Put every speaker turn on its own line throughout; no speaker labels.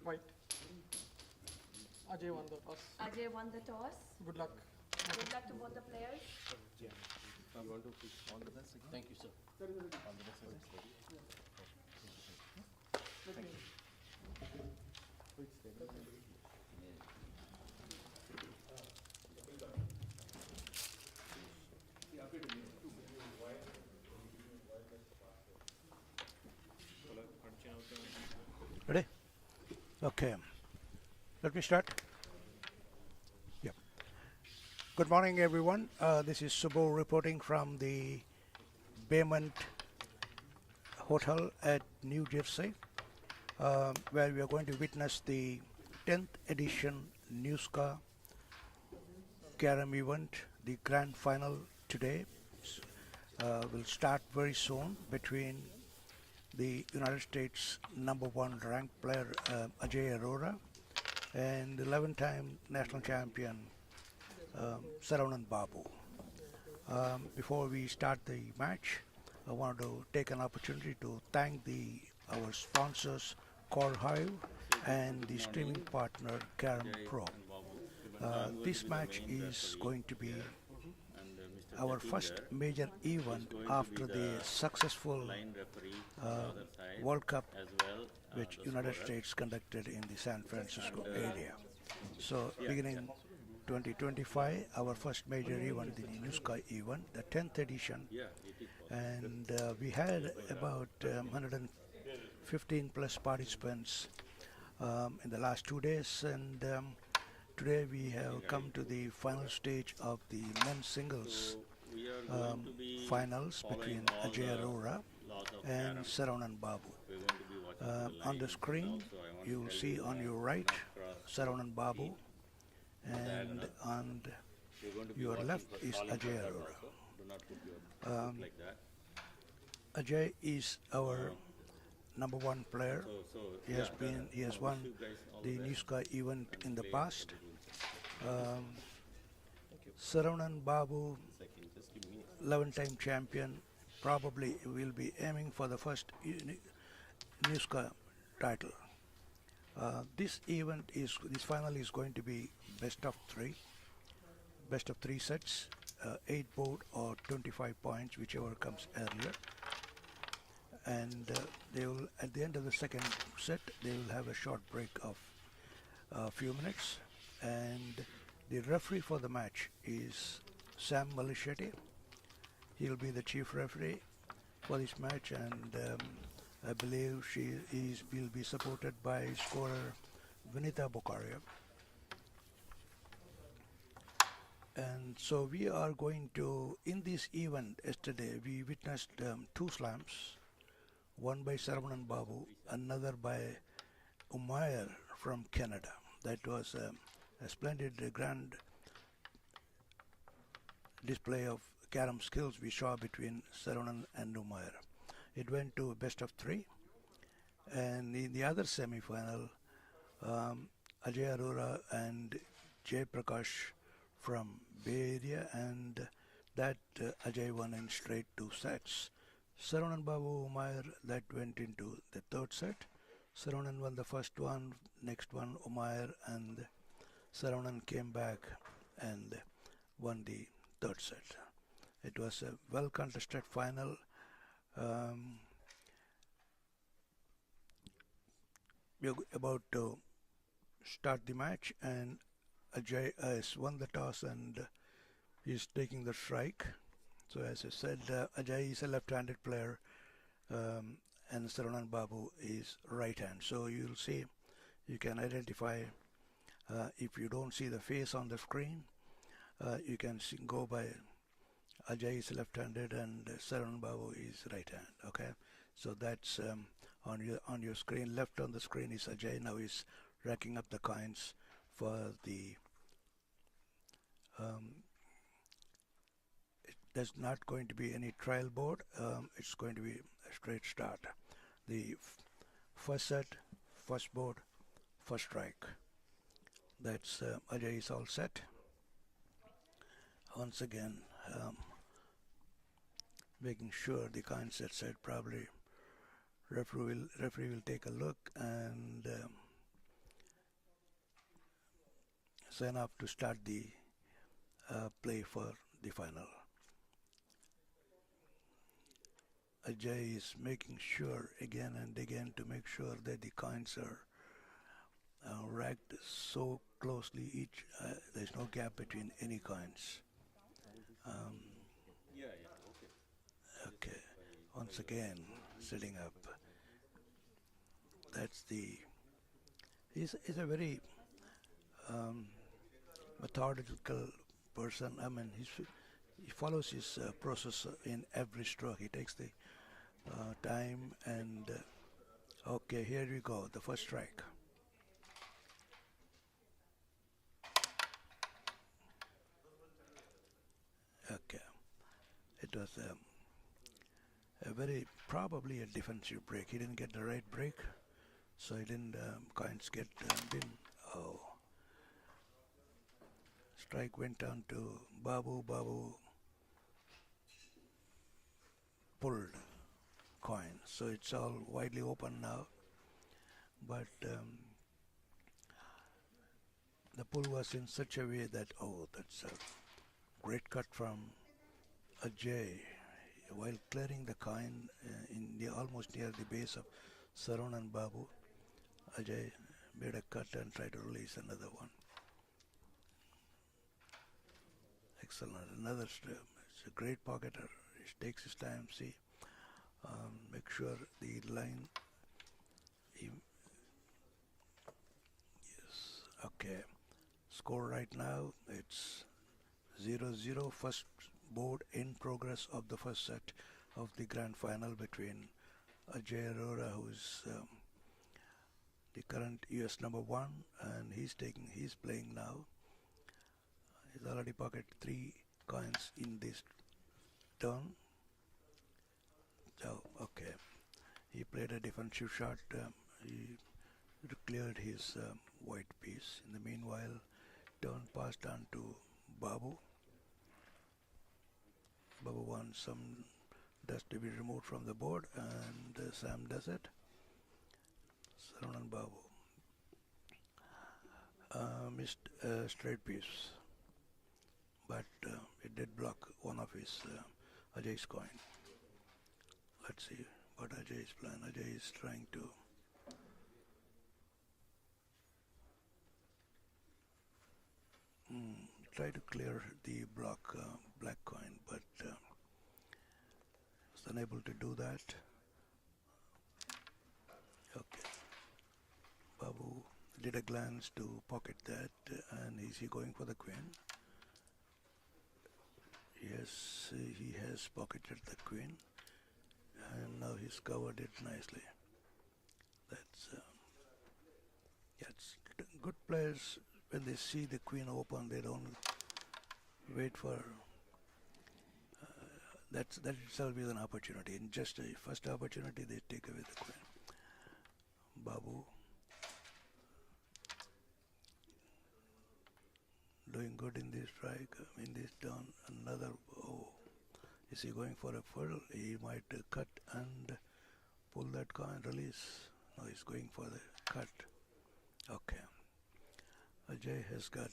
White. Ajay won the toss.
Ajay won the toss.
Good luck.
Good luck to both the players.
Yeah. I'm going to wish all the best. Thank you, sir. All the best. Thank you.
Ready? Okay. Let me start. Yeah. Good morning, everyone. This is Subbu reporting from the Bayment Hotel at New Jersey, where we are going to witness the 10th edition NEUSCA carrom event. The grand final today will start very soon between the United States #1 ranked player Ajay Arora and 11-time national champion Saron Babu. Before we start the match, I want to take an opportunity to thank our sponsors Core Hive and the streaming partner Carrom Pro. This match is going to be our first major event after the successful World Cup which United States conducted in the San Francisco area. So beginning 2025, our first major event, the NEUSCA event, the 10th edition, and we had about 115 plus participants in the last 2 days, and today we have come to the final stage of the men's singles finals between Ajay Arora and Saron Babu. On the screen, you will see on your right Saron Babu, and on your left is Ajay Arora. Ajay is our #1 player. He has won the NEUSCA event in the past. Saron Babu, 11-time champion, probably will be aiming for the first NEUSCA title. This final is going to be best of three sets, 8 board or 25 points, whichever comes earlier. And they will, at the end of the second set, they will have a short break of a few minutes. And the referee for the match is Sam Malichetti. He'll be the chief referee for this match, and I believe will be supported by scorer Vinita Bokaria. And so we are going to, in this event yesterday, we witnessed 2 slams, one by Saron Babu, another by Umair from Canada. That was a splendid, grand display of carrom skills we saw between Saron and Umair. It went to best of 3, and in the other semi-final, Ajay Arora and Jay Prakash from Bay Area, and that Ajay won in straight 2 sets. Saron Babu Umair, that went into the 3rd set. Saron won the first one, next one Umair, and Saron came back and won the 3rd set. It was a well contested final. We are about to start the match, and Ajay has won the toss and is taking the strike. So as I said, Ajay is a left-handed player, and Saron Babu is right-hand. So you'll see, you can identify, if you don't see the face on the screen, you can go by Ajay is left-handed and Saron Babu is right-hand. Okay, so that's on your screen. Left on the screen is Ajay. Now he's racking up the coins for the. There's not going to be any trial board. It's going to be a straight start. The first set, first board, first strike. That's Ajay is all set. Once again, making sure the coins are set. Probably referee will take a look and sign up to start the play for the final. Ajay is making sure again and again to make sure that the coins are racked so closely each there's no gap between any coins. Um, okay, once again setting up. That's the he's a very um, methodical person. I mean, he follows his process in every stroke. He takes the time and okay, here we go. The first strike. Okay, it was a very probably a defensive break. He didn't get the right break, so he didn't coins get didn't. Oh, strike went down to Babu. Babu pulled coin, so it's all widely open now. But the pull was in such a way that oh, that's a great cut from Ajay. While clearing the coin in the almost near the base of Saron and Babu, Ajay made a cut and tried to release another one. Excellent. Another it's a great pocketer. He takes his time. See, make sure the line. Yes. Okay. Score right now. It's 0-0. First board in progress of the first set of the grand final between Ajay Arora, who is the current US #1, and he's playing now. He's already pocketed 3 coins in this turn. So okay, he played a defensive shot. He cleared his white piece. In the meanwhile, turn passed on to Babu. Babu wants some dust to be removed from the board, and Sam does it. Saron and Babu missed a straight piece, but it did block one of his Ajay's coin. Let's see what Ajay is playing. Ajay is trying to try to clear the black coin, but was unable to do that. Okay, Babu did a glance to pocket that, and is he going for the queen? Yes, he has pocketed the queen, and now he's covered it nicely. That's yeah, it's good players when they see the queen open, they don't wait for that itself is an opportunity. In just a first opportunity, they take away the queen. Babu doing good in this strike, in this turn. Another, oh, is he going for a full? He might cut and pull that coin, release. No, he's going for the cut. Okay. Ajay has got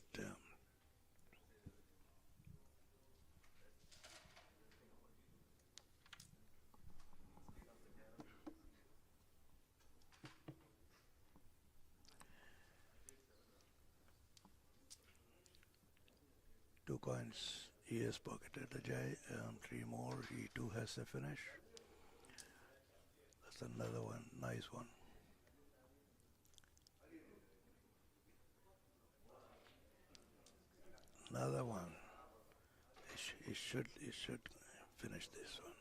2 coins. He has pocketed Ajay, 3 more. He too has a finish. That's another one, nice one. Another one. He should finish this one.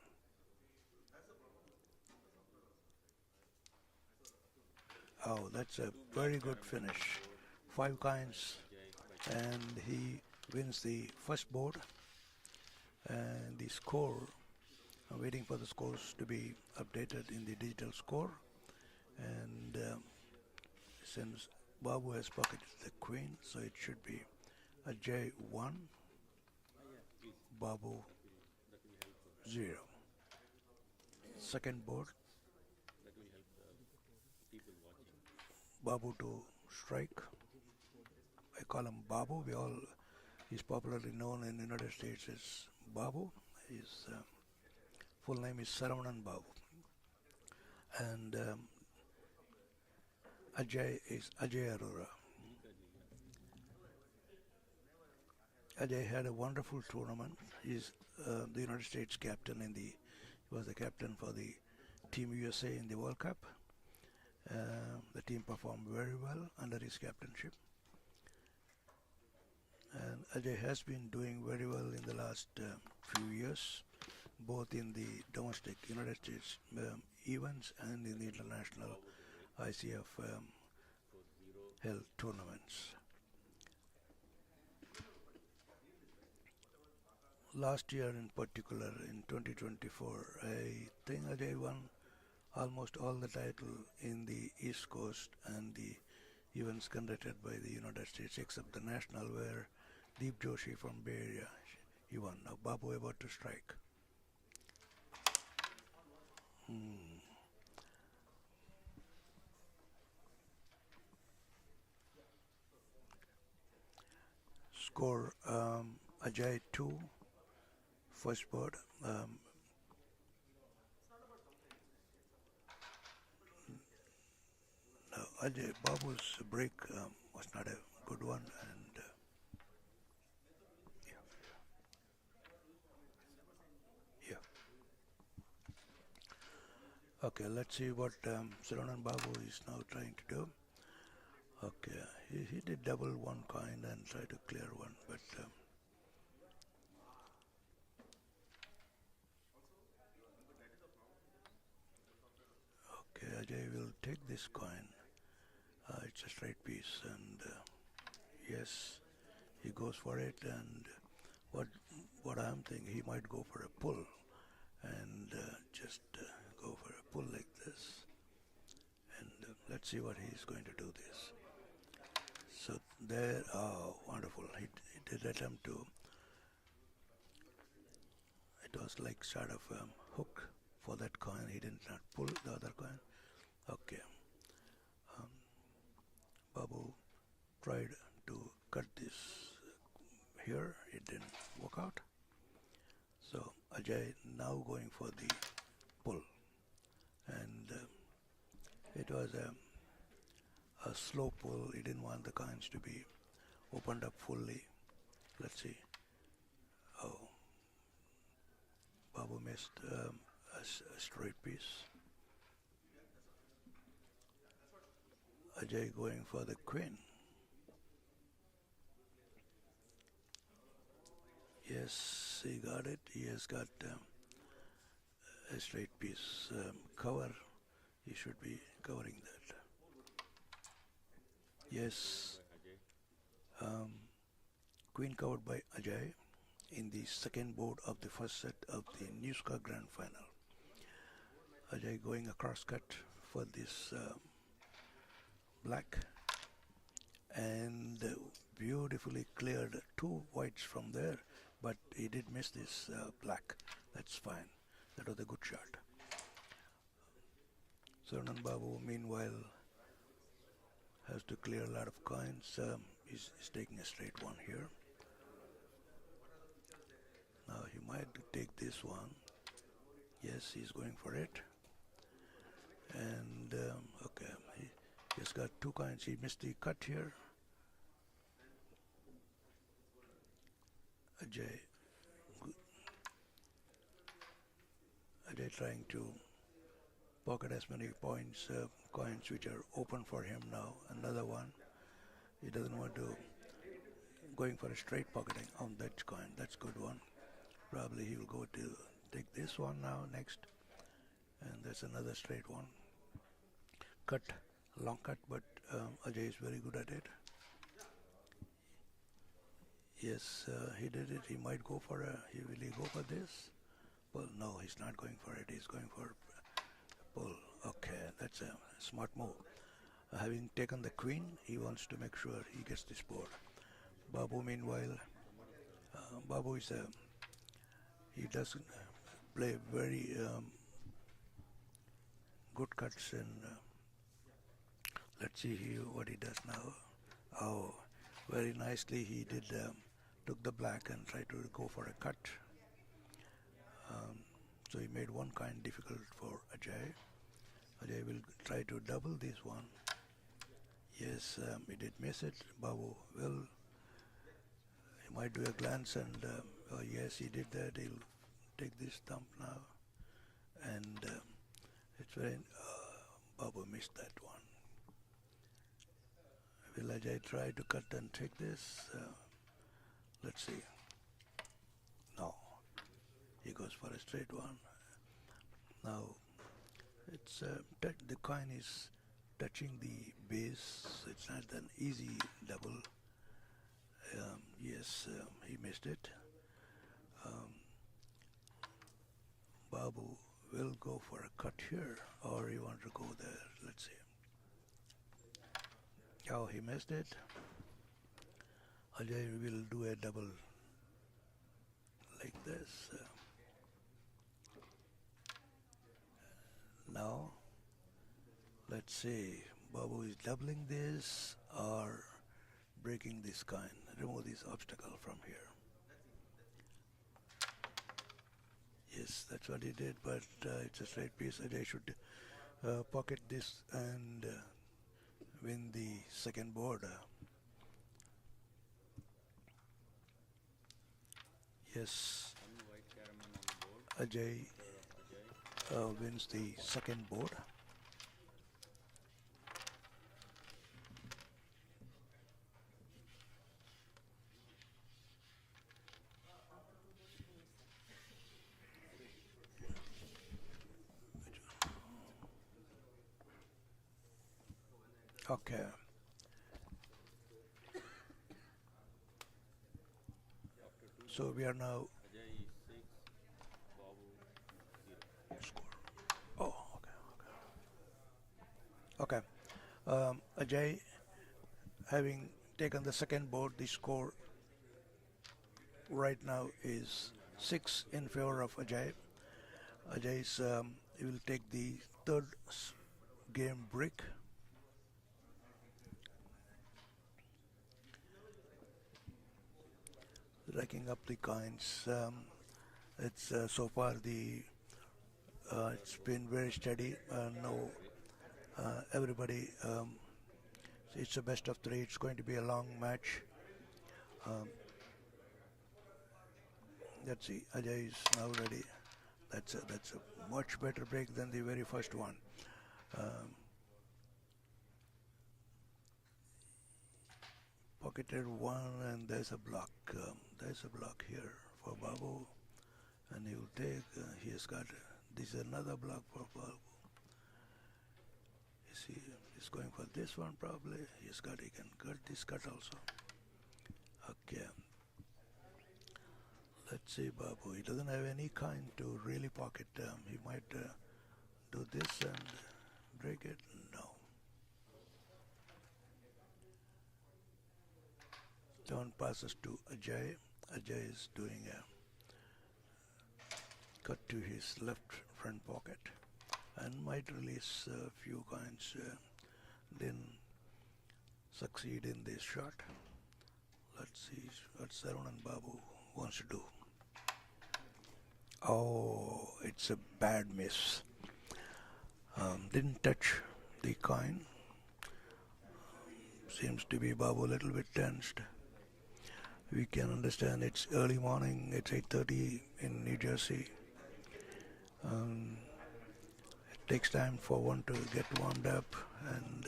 Oh, that's a very good finish. 5 coins, and he wins the first board. And the score, I'm waiting for the scores to be updated in the digital score. And since Babu has pocketed the queen, so it should be Ajay 1, Babu 0. Second board, Babu to strike. I call him Babu. He's popularly known in the United States as Babu. His full name is Saron Babu. And Ajay is Ajay Arora. Ajay had a wonderful tournament. He's the United States captain he was the captain for the Team USA in the World Cup. The team performed very well under his captainship. And Ajay has been doing very well in the last few years, both in the domestic United States events and in the international ICF held tournaments. Last year in particular, in 2024, I think Ajay won almost all the title in the East Coast and the events conducted by the United States, except the national where Deep Joshi from Bay Area, he won. Now Babu about to strike. Score Ajay 2, first board. Now Ajay Babu's break was not a good one, and yeah. Okay, let's see what Saron Babu is now trying to do. Okay, he did double one coin and try to clear one, but okay, Ajay will take this coin. It's a straight piece, and yes, he goes for it. And what I'm thinking, he might go for a pull, and just go for a pull like this. And let's see what he's going to do this. So there, oh, wonderful. He did attempt to. It was like sort of hook for that coin. He did not pull the other coin. Okay. Babu tried to cut this here. It didn't work out. So Ajay now going for the pull, and it was a slow pull. He didn't want the coins to be opened up fully. Let's see. Oh, Babu missed a straight piece. Ajay going for the queen. Yes, he got it. He has got a straight piece cover. He should be covering that. Yes. Queen covered by Ajay in the second board of the first set of the NEUSCA Grand Final. Ajay going across cut for this black, and beautifully cleared two whites from there, but he did miss this black. That's fine. That was a good shot. Saron Babu meanwhile has to clear a lot of coins. He's taking a straight one here. Now he might take this one. Yes, he's going for it. And okay, he's got two coins. He missed the cut here. Ajay trying to pocket as many points, coins which are open for him now. Another one. He doesn't want to going for a straight pocketing on that coin. That's good one. Probably he will go to take this one now next, and that's another straight one. Cut, long cut, but Ajay is very good at it. Yes, he did it. He might go for will he go for this? Well, no, he's not going for it. He's going for pull. Okay, that's a smart move. Having taken the queen, he wants to make sure he gets this board. Babu, meanwhile, Babu is he does play very good cuts, and let's see here what he does now. Oh, Very nicely he did took the black and tried to go for a cut. So he made one kind difficult for Ajay. Ajay will try to double this one. Yes, he did miss it. Babu will. He might do a glance and oh yes, he did that. He'll take this thump now, and it's very. Babu missed that one. Will Ajay try to cut and take this? Let's see. No, he goes for a straight one. Now it's the coin is touching the base. It's not an easy double. Yes, he missed it. Babu will go for a cut here, or he wants to go there. Let's see. Oh, he missed it. Ajay will do a double like this. Now, let's see. Babu is doubling this or breaking this coin. Remove this obstacle from here. Yes, that's what he did, but it's a straight piece. Ajay should pocket this and win the second board. Yes, Ajay wins the second board. Okay. So we are now score. Oh, okay. Ajay, having taken the second board, the score right now is 6 in favor of Ajay. Ajay's he will take the third game brick. Racking up the coins. It's so far it's been very steady. No, everybody. It's a best of 3. It's going to be a long match. Let's see. Ajay is now ready. That's a much better break than the very first one. Pocketed one, and there's a block. There's a block here for Babu, and he will take. He has got. This is another block for Babu. You see, he's going for this one probably. He's got. He can cut this cut also. Okay. Let's see, Babu. He doesn't have any kind to really pocket. He might do this and break it. No. Turn passes to Ajay. Ajay is doing a cut to his left front pocket and might release a few coins. Didn't succeed in this shot. Let's see what Saron and Babu wants to do. Oh, it's a bad miss. Didn't touch the coin. Seems to be Babu a little bit tensed. We can understand it's early morning. It's 8:30 in New Jersey. It takes time for one to get warmed up, and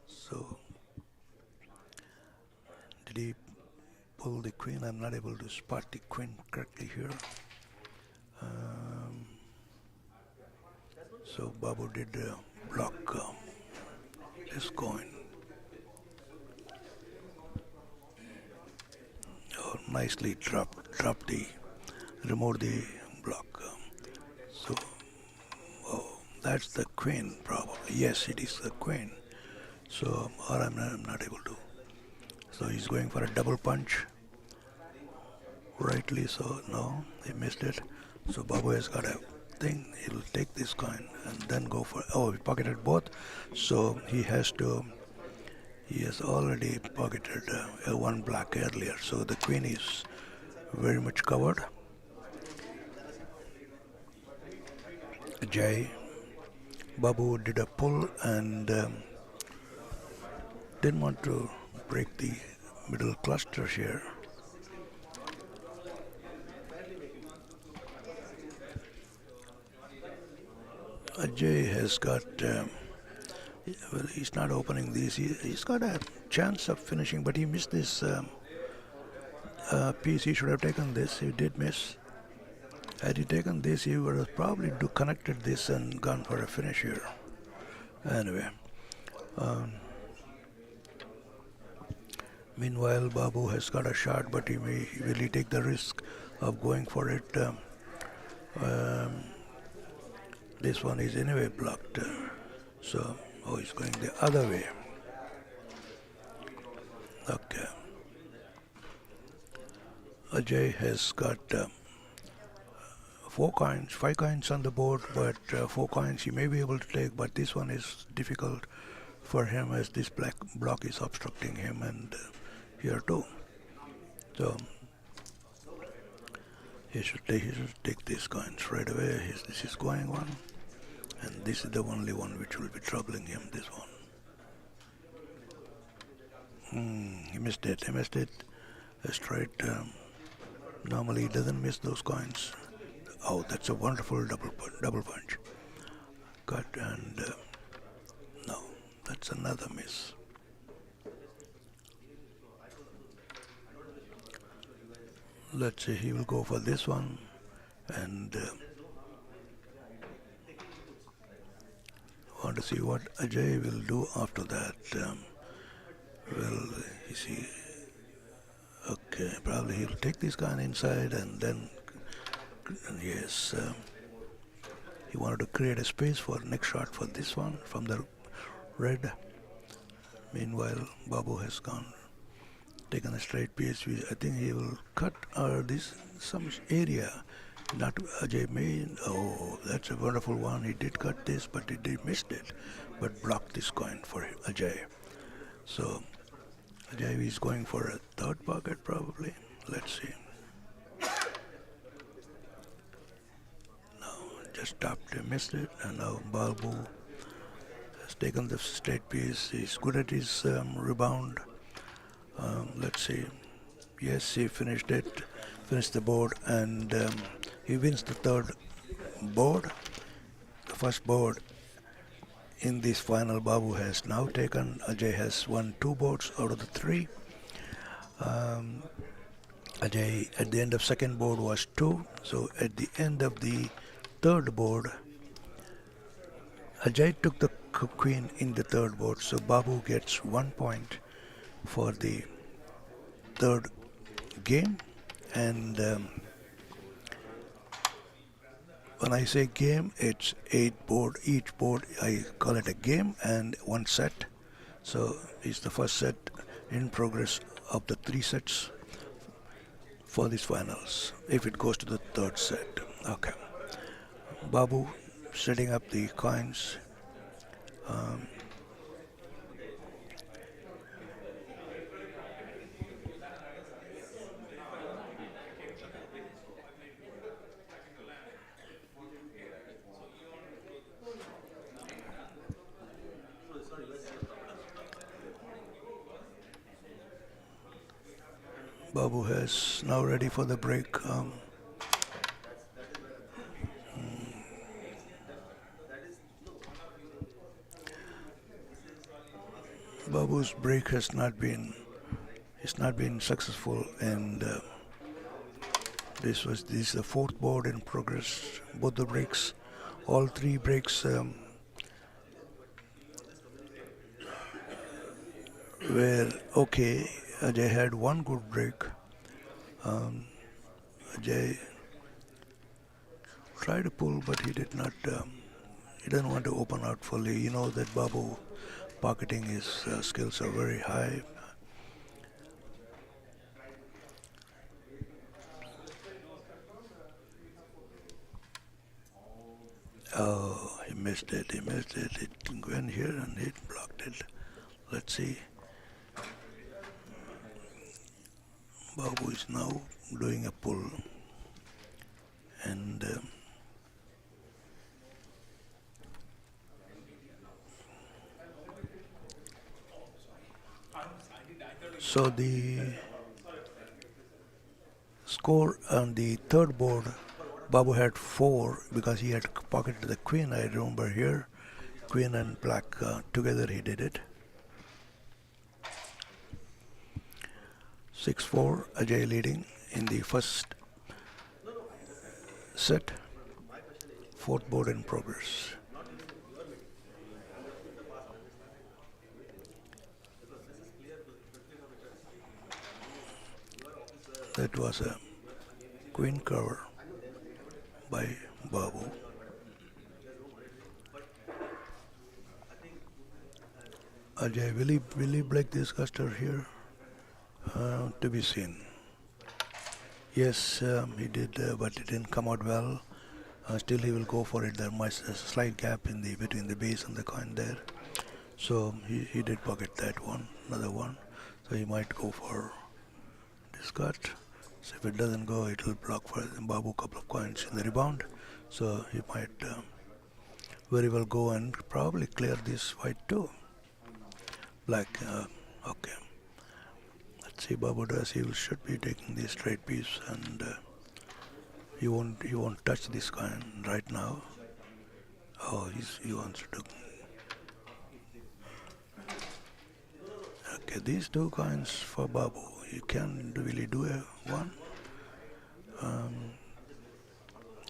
so did he pull the queen? I'm not able to spot the queen correctly here. So Babu did block this coin. Oh, nicely remove the block. So, oh, that's the queen probably. Yes, it is the queen. So, or I'm not able to. So he's going for a double punch. Rightly so. No, he missed it. So Babu has got a thing. He'll take this coin and then go for. Oh, he pocketed both. So he has to He has already pocketed one black earlier, so the queen is very much covered. Ajay Babu did a pull and didn't want to break the middle cluster here. Ajay has got, well, he's not opening these. He's got a chance of finishing, but he missed this piece. He should have taken this. He did miss. Had he taken this, he would have probably connected this and gone for a finish here. Anyway. Meanwhile, Babu has got a shot, but will he take the risk of going for it? This one is anyway blocked. So, he's going the other way. Okay. Ajay has got 5 coins on the board, but 4 coins he may be able to take, but this one is difficult for him as this black block is obstructing him, and here too. So he should take these coins right away. This is going one, and this is the only one which will be troubling him, this one. He missed it. Straight. Normally he doesn't miss those coins. Oh, that's a wonderful double punch. Cut and no, that's another miss. Let's see, he will go for this one, and want to see what Ajay will do after that. Well, you see, okay, probably he'll take this guy inside, and then yes, he wanted to create a space for next shot for this one from the red. Meanwhile, Babu has taken a straight piece. I think he will cut some area. Not Ajay may. Oh, that's a wonderful one. He did cut this, but he missed it, but blocked this coin for Ajay. So Ajay is going for a third pocket probably. Let's see. Just stopped, missed it, and now Babu has taken the straight piece. He's good at his rebound. Let's see. Yes, he finished the board, and he wins the third board. The first board in this final Babu has now taken. Ajay has won 2 boards out of the 3. Ajay at the end of second board was 2. So at the end of the third board, Ajay took the queen in the third board, so Babu gets 1 point for the third game. And when I say game, it's 8 board. Each board I call it a game and 1 set. So it's the first set in progress of the 3 sets for these finals, if it goes to the third set. Okay. Babu setting up the coins. Babu has now ready for the break. Babu's break has not been successful, and this is the 4th board in progress. Both the breaks, all 3 breaks were okay. Ajay had 1 good break. Ajay tried to pull, but he did not. He didn't want to open out fully. You know that Babu pocketing his skills are very high. Oh, he missed it. It went here and he blocked it. Let's see. Babu is now doing a pull, and so the score on the third board, Babu had 4 because he had pocketed the queen. I remember here, queen and black together he did it. 6-4, Ajay leading in the first set. Fourth board in progress. That was a queen cover by Babu. Ajay, will he break this cluster here? To be seen. Yes, he did, but it didn't come out well. Still, he will go for it. There might be a slight gap in the between the base and the coin there. So he did pocket that one, another one. So he might go for discard. So if it doesn't go, it will block for Babu a couple of coins in the rebound. So he might very well go and probably clear this white too. Black, okay. Let's see, Babu does. He should be taking the straight piece, and he won't touch this coin right now. Oh, he wants to. Okay, these 2 coins for Babu. You can really do a one.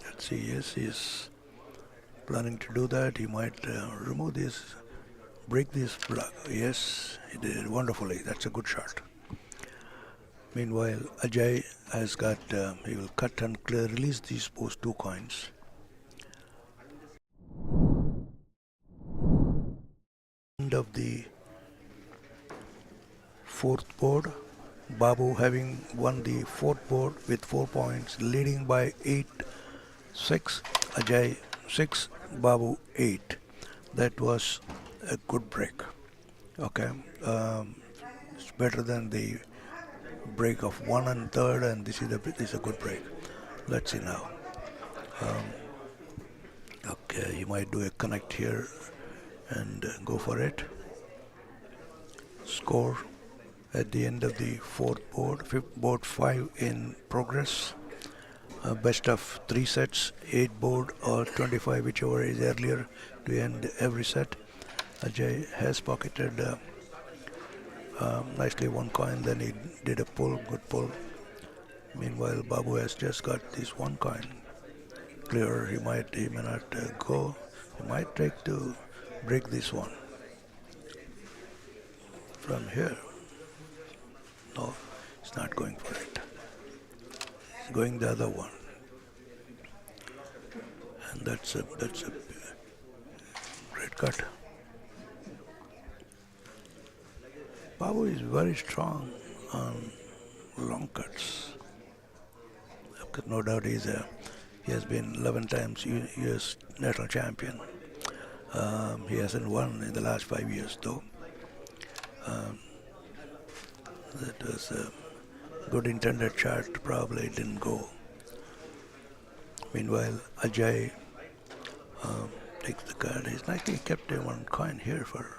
Let's see. Yes, he's planning to do that. He might remove this, break this block. Yes, he did it wonderfully. That's a good shot. Meanwhile, Ajay has got, he will cut and clear, release these 2 coins. End of the 4th board. Babu having won the 4th board with 4 points, leading by 8-6. Ajay 6, Babu 8. That was a good break. Okay, it's better than the break of 1 and 3rd, and this is a good break. Let's see now. Okay, you might do a connect here and go for it. Score at the end of the 4th board, 5th board 5 in progress. Best of 3 sets, 8 board or 25, whichever is earlier to end every set. Ajay has pocketed nicely 1 coin, then he did a pull, good pull. Meanwhile, Babu has just got this 1 coin clear. He may not go. He might try to break this one from here. No, he's not going for it. He's going the other one, and that's a great cut. Babu is very strong on long cuts. No doubt he has been 11 times US national champion. He hasn't won in the last 5 years though. That was a good intended shot, probably didn't go. Meanwhile, Ajay takes the card. He's likely kept a 1 coin here for.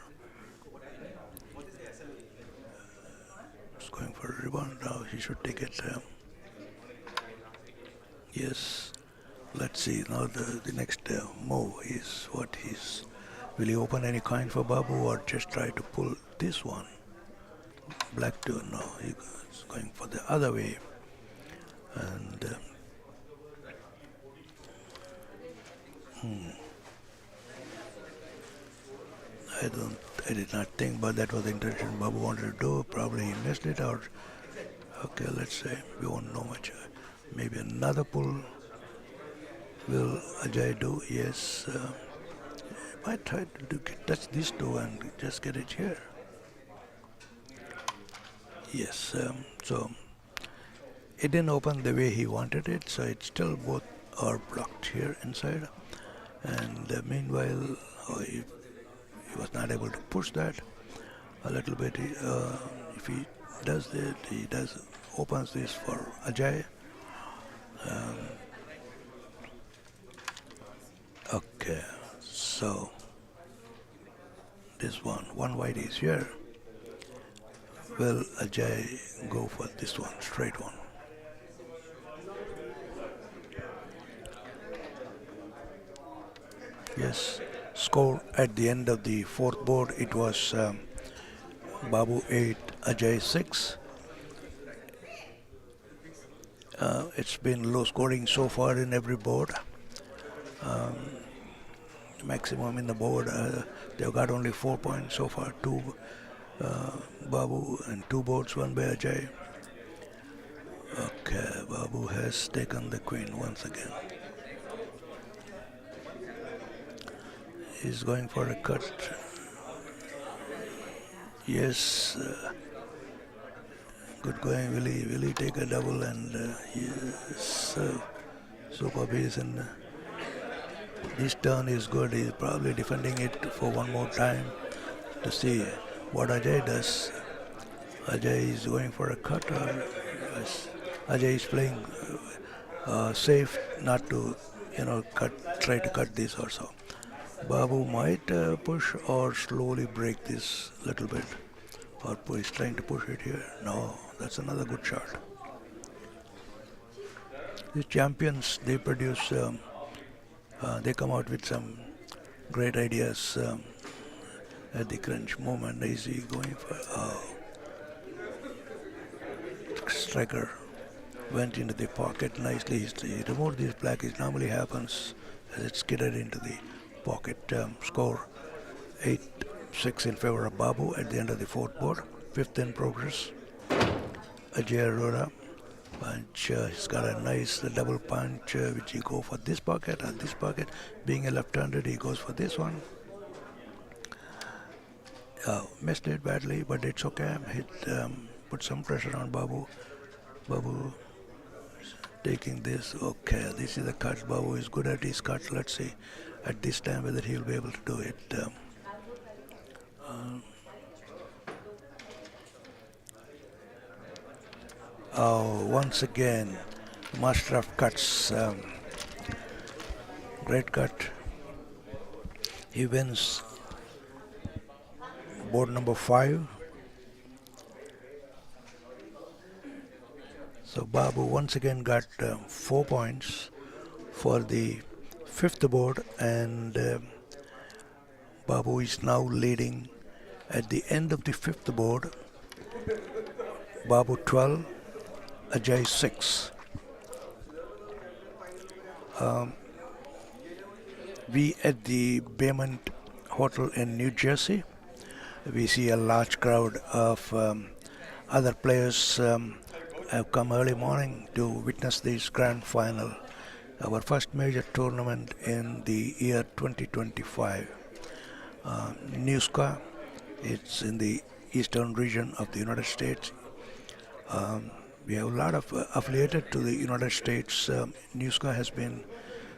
He's going for a rebound now. He should take it. Yes. Let's see. Now the next move is what he's. Will he open any coin for Babu or just try to pull this one? Black 2. No, he's going for the other way. And I did not think, but that was the intention Babu wanted to do. Probably he missed it, or okay, let's say we won't know much. Maybe another pull. Will Ajay do? Yes. Might try to touch these 2 and just get it here. Yes. So it didn't open the way he wanted it, so it's still both are blocked here inside. And meanwhile, he was not able to push that a little bit. If he does that, he does opens this for Ajay. Okay, so this one white is here. Will Ajay go for this one, straight one? Yes, score at the end of the fourth board, it was Babu 8, Ajay 6. It's been low scoring so far in every board. Maximum in the board, they've got only 4 points so far, 2 Babu and 2 boards won by Ajay. Okay, Babu has taken the queen once again. He's going for a cut. Yes, good going. Will he take a double? And yes, super base. And this turn is good. He's probably defending it for one more time to see what Ajay does. Ajay is going for a cut, or yes, Ajay is playing safe, not to try to cut this or so. Babu might push or slowly break this little bit, or he's trying to push it here. No, that's another good shot. These champions, they produce, they come out with some great ideas at the crunch moment. Is he going for striker? Went into the pocket nicely. He removed this black. It normally happens as it skidded into the pocket. Score 8-6 in favor of Babu at the end of the fourth board. Fifth in progress. Ajay Arora punch. He's got a nice double punch which he go for this pocket and this pocket. Being a left-handed, he goes for this one. Missed it badly, but it's okay. Put some pressure on Babu. Babu taking this. Okay, this is the cut. Babu is good at his cut. Let's see at this time whether he'll be able to do it. Once again, master of cuts. Great cut. He wins board number 5. So Babu once again got 4 points for the fifth board, and Babu is now leading at the end of the fifth board. Babu 12, Ajay 6. We at the Bayment Hotel in New Jersey, we see a large crowd of other players have come early morning to witness this grand final, our first major tournament in the year 2025. NEUSCA, it's in the eastern region of the United States. We have a lot of affiliated to the United States. NEUSCA has been,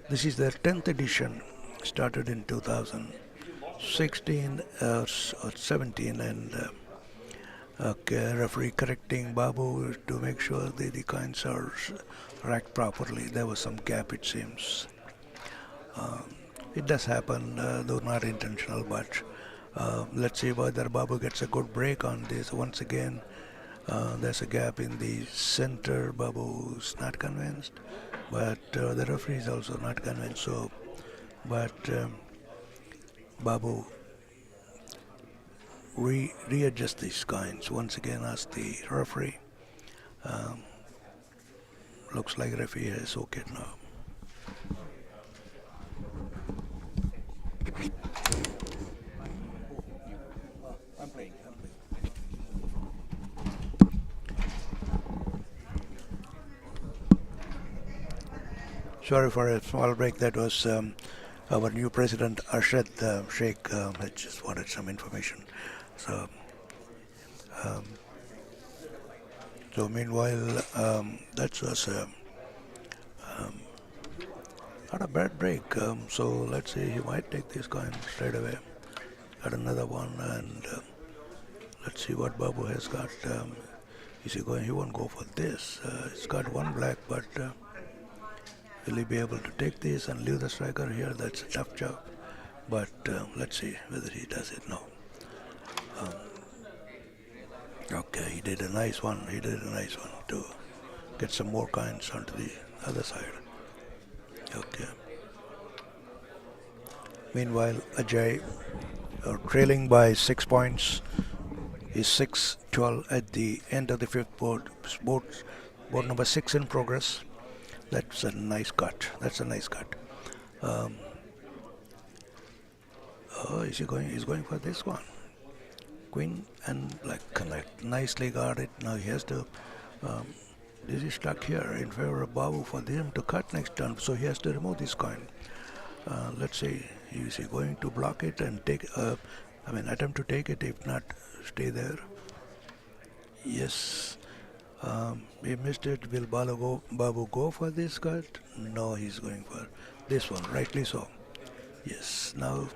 this is their 10th edition, started in 2016 or 17, and referee correcting Babu to make sure the coins are racked properly. There was some gap, it seems. It does happen, though not intentional, but let's see whether Babu gets a good break on this. Once again, there's a gap in the center. Babu's not convinced, but the referee is also not convinced. So, but Babu readjust these coins once again as the referee. Looks like referee is okay now. I'm playing. Sorry for a small break. That was our new president, Arshad Sheikh, had just wanted some information. So, meanwhile, that was not a bad break. So let's see, he might take this coin straight away. Got another one, and let's see what Babu has got. Is he going? He won't go for this. It's got one black, but will he be able to take this and leave the striker here? That's a tough job. But let's see whether he does it. No. Okay, he did a nice one. He did a nice one to get some more coins onto the other side. Okay. Meanwhile, Ajay, trailing by 6 points, is 6-12 at the end of the fifth board. Board number 6 in progress. That's a nice cut. That's a nice cut. Oh, is he going? He's going for this one. Queen and black connect. Nicely guarded. Now he has to. This is stuck here in favor of Babu for him to cut next turn. So he has to remove this coin. Let's see. Is he going to block it and take? Attempt to take it. If not, stay there. Yes. He missed it. Will Babu go for this cut? No, he's going for this one. Rightly so. Yes. Now.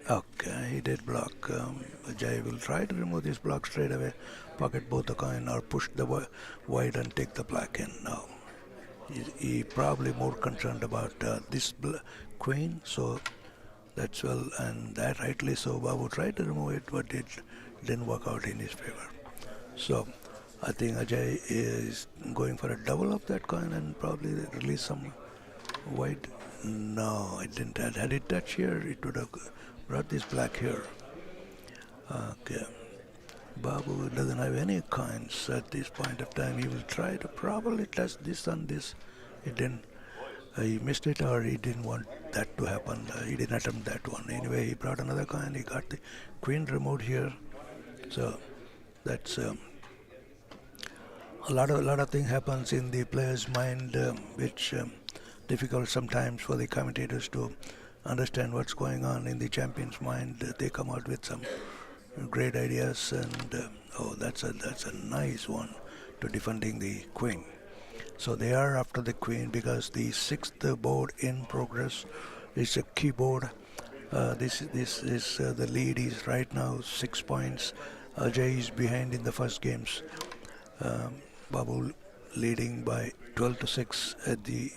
Okay, he did block. Ajay will try to remove this block straight away, pocket both the coin or push the white and take the black in. Now, he probably more concerned about this queen, so that's well, and that rightly so. Babu tried to remove it, but it didn't work out in his favor. So, I think Ajay is going for a double of that coin and probably release some white. No, it didn't. Had it touched here, it would have brought this black here. Okay. Babu doesn't have any coins at this point of time. He will try to probably touch this on this. He didn't. He missed it, or he didn't want that to happen. He didn't attempt that one. Anyway, he brought another coin. He got the queen removed here. So that's a lot of things happens in the player's mind, which difficult sometimes for the commentators to understand what's going on in the champion's mind. They come out with some great ideas, and that's a nice one to defending the queen. So they are after the queen because the sixth board in progress is a keyboard. This is the lead is right now 6 points. Ajay is behind in the first games. Babu leading by 12-6 at the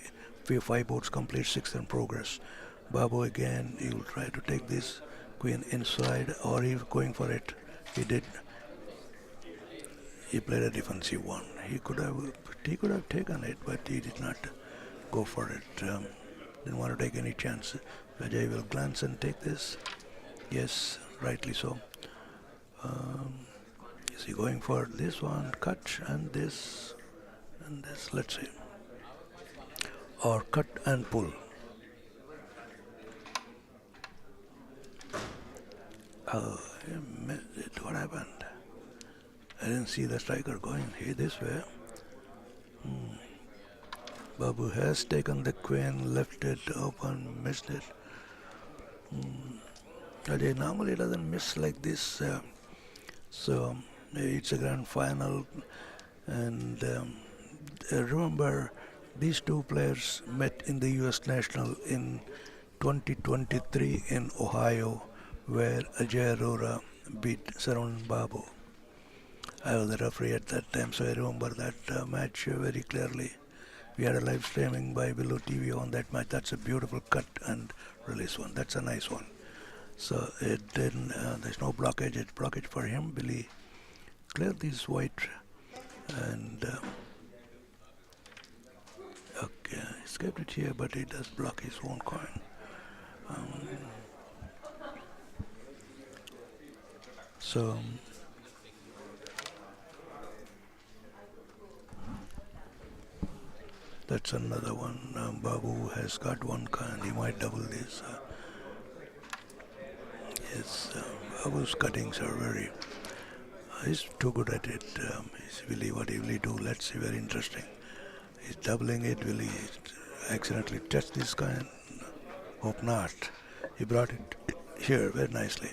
5 boards complete, 6th in progress. Babu again, he will try to take this queen inside, or he's going for it. He did. He played a defensive one. He could have taken it, but he did not go for it. Didn't want to take any chance. Ajay will glance and take this. Yes, rightly so. Is he going for this one? Cut and this and this. Let's see. Or cut and pull. Oh, I missed it. What happened? I didn't see the striker going here this way. Babu has taken the queen, left it open, missed it. Ajay normally doesn't miss like this. So it's a grand final. And remember, these two players met in the US National in 2023 in Ohio, where Ajay Arora beat Saron Babu. I was the referee at that time, so I remember that match very clearly. We had a live streaming by Below TV on that match. That's a beautiful cut and release one. That's a nice one. So it didn't. There's no blockage. It's blockage for him. Billy cleared this white, and okay, he kept it here, but he does block his own coin. So. That's another one. Babu has got one coin. He might double this. Yes, Babu's cuttings are very. He's too good at it. What will he do? Let's see. Very interesting. He's doubling it. Will he accidentally touch this coin? Hope not. He brought it here very nicely.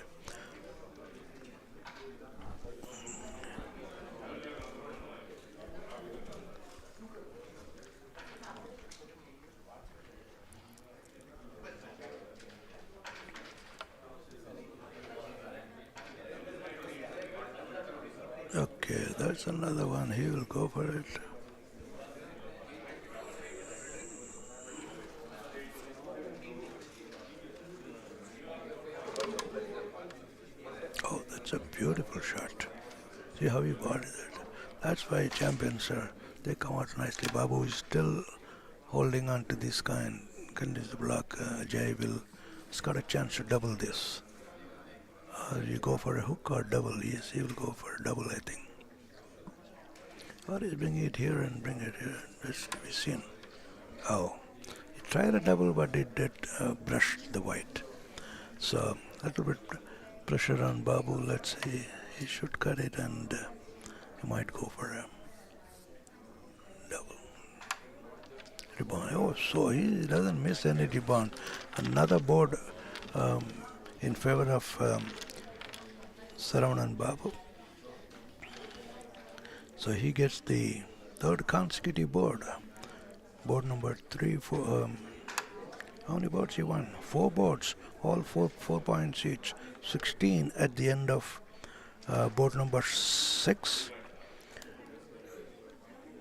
Okay, that's another one. He will go for it. Oh, that's a beautiful shot. See how he bodied it. That's why champions are. They come out nicely. Babu is still holding on to this kind. Continues to block. Ajay will. He's got a chance to double this. You go for a hook or double? Yes, he will go for a double, I think. Or he's bringing it here and bring it here. That's to be seen. Oh, he tried a double, but it did brush the white. So a little bit pressure on Babu. Let's see. He should cut it, and he might go for a double. Rebound. Oh, so he doesn't miss any rebound. Another board in favor of Saron Babu. So he gets the third consecutive board. Board number 3, 4. How many boards he won? 4 boards, all 4 points each. 16 at the end of board number 6.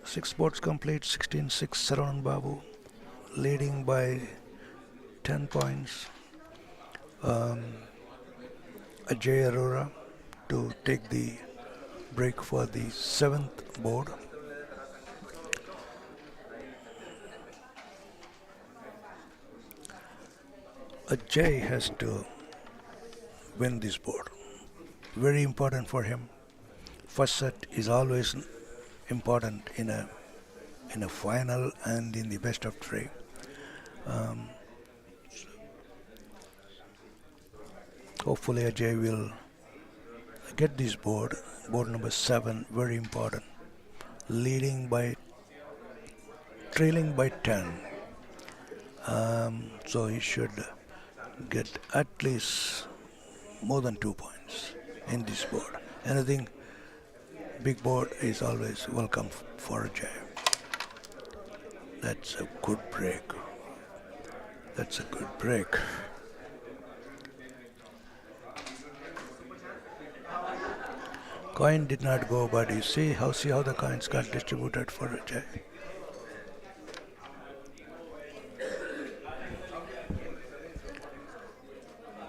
6 boards complete, 16-6. Saron Babu leading by 10 points. Ajay Arora to take the break for the 7th board. Ajay has to win this board. Very important for him. First set is always important in a final and in the best of 3. Hopefully Ajay will get this board. Board number 7, very important. Trailing by 10. So he should get at least more than 2 points in this board. Anything big board is always welcome for Ajay. That's a good break. That's a good break. Coin did not go, but you see how the coins got distributed for Ajay.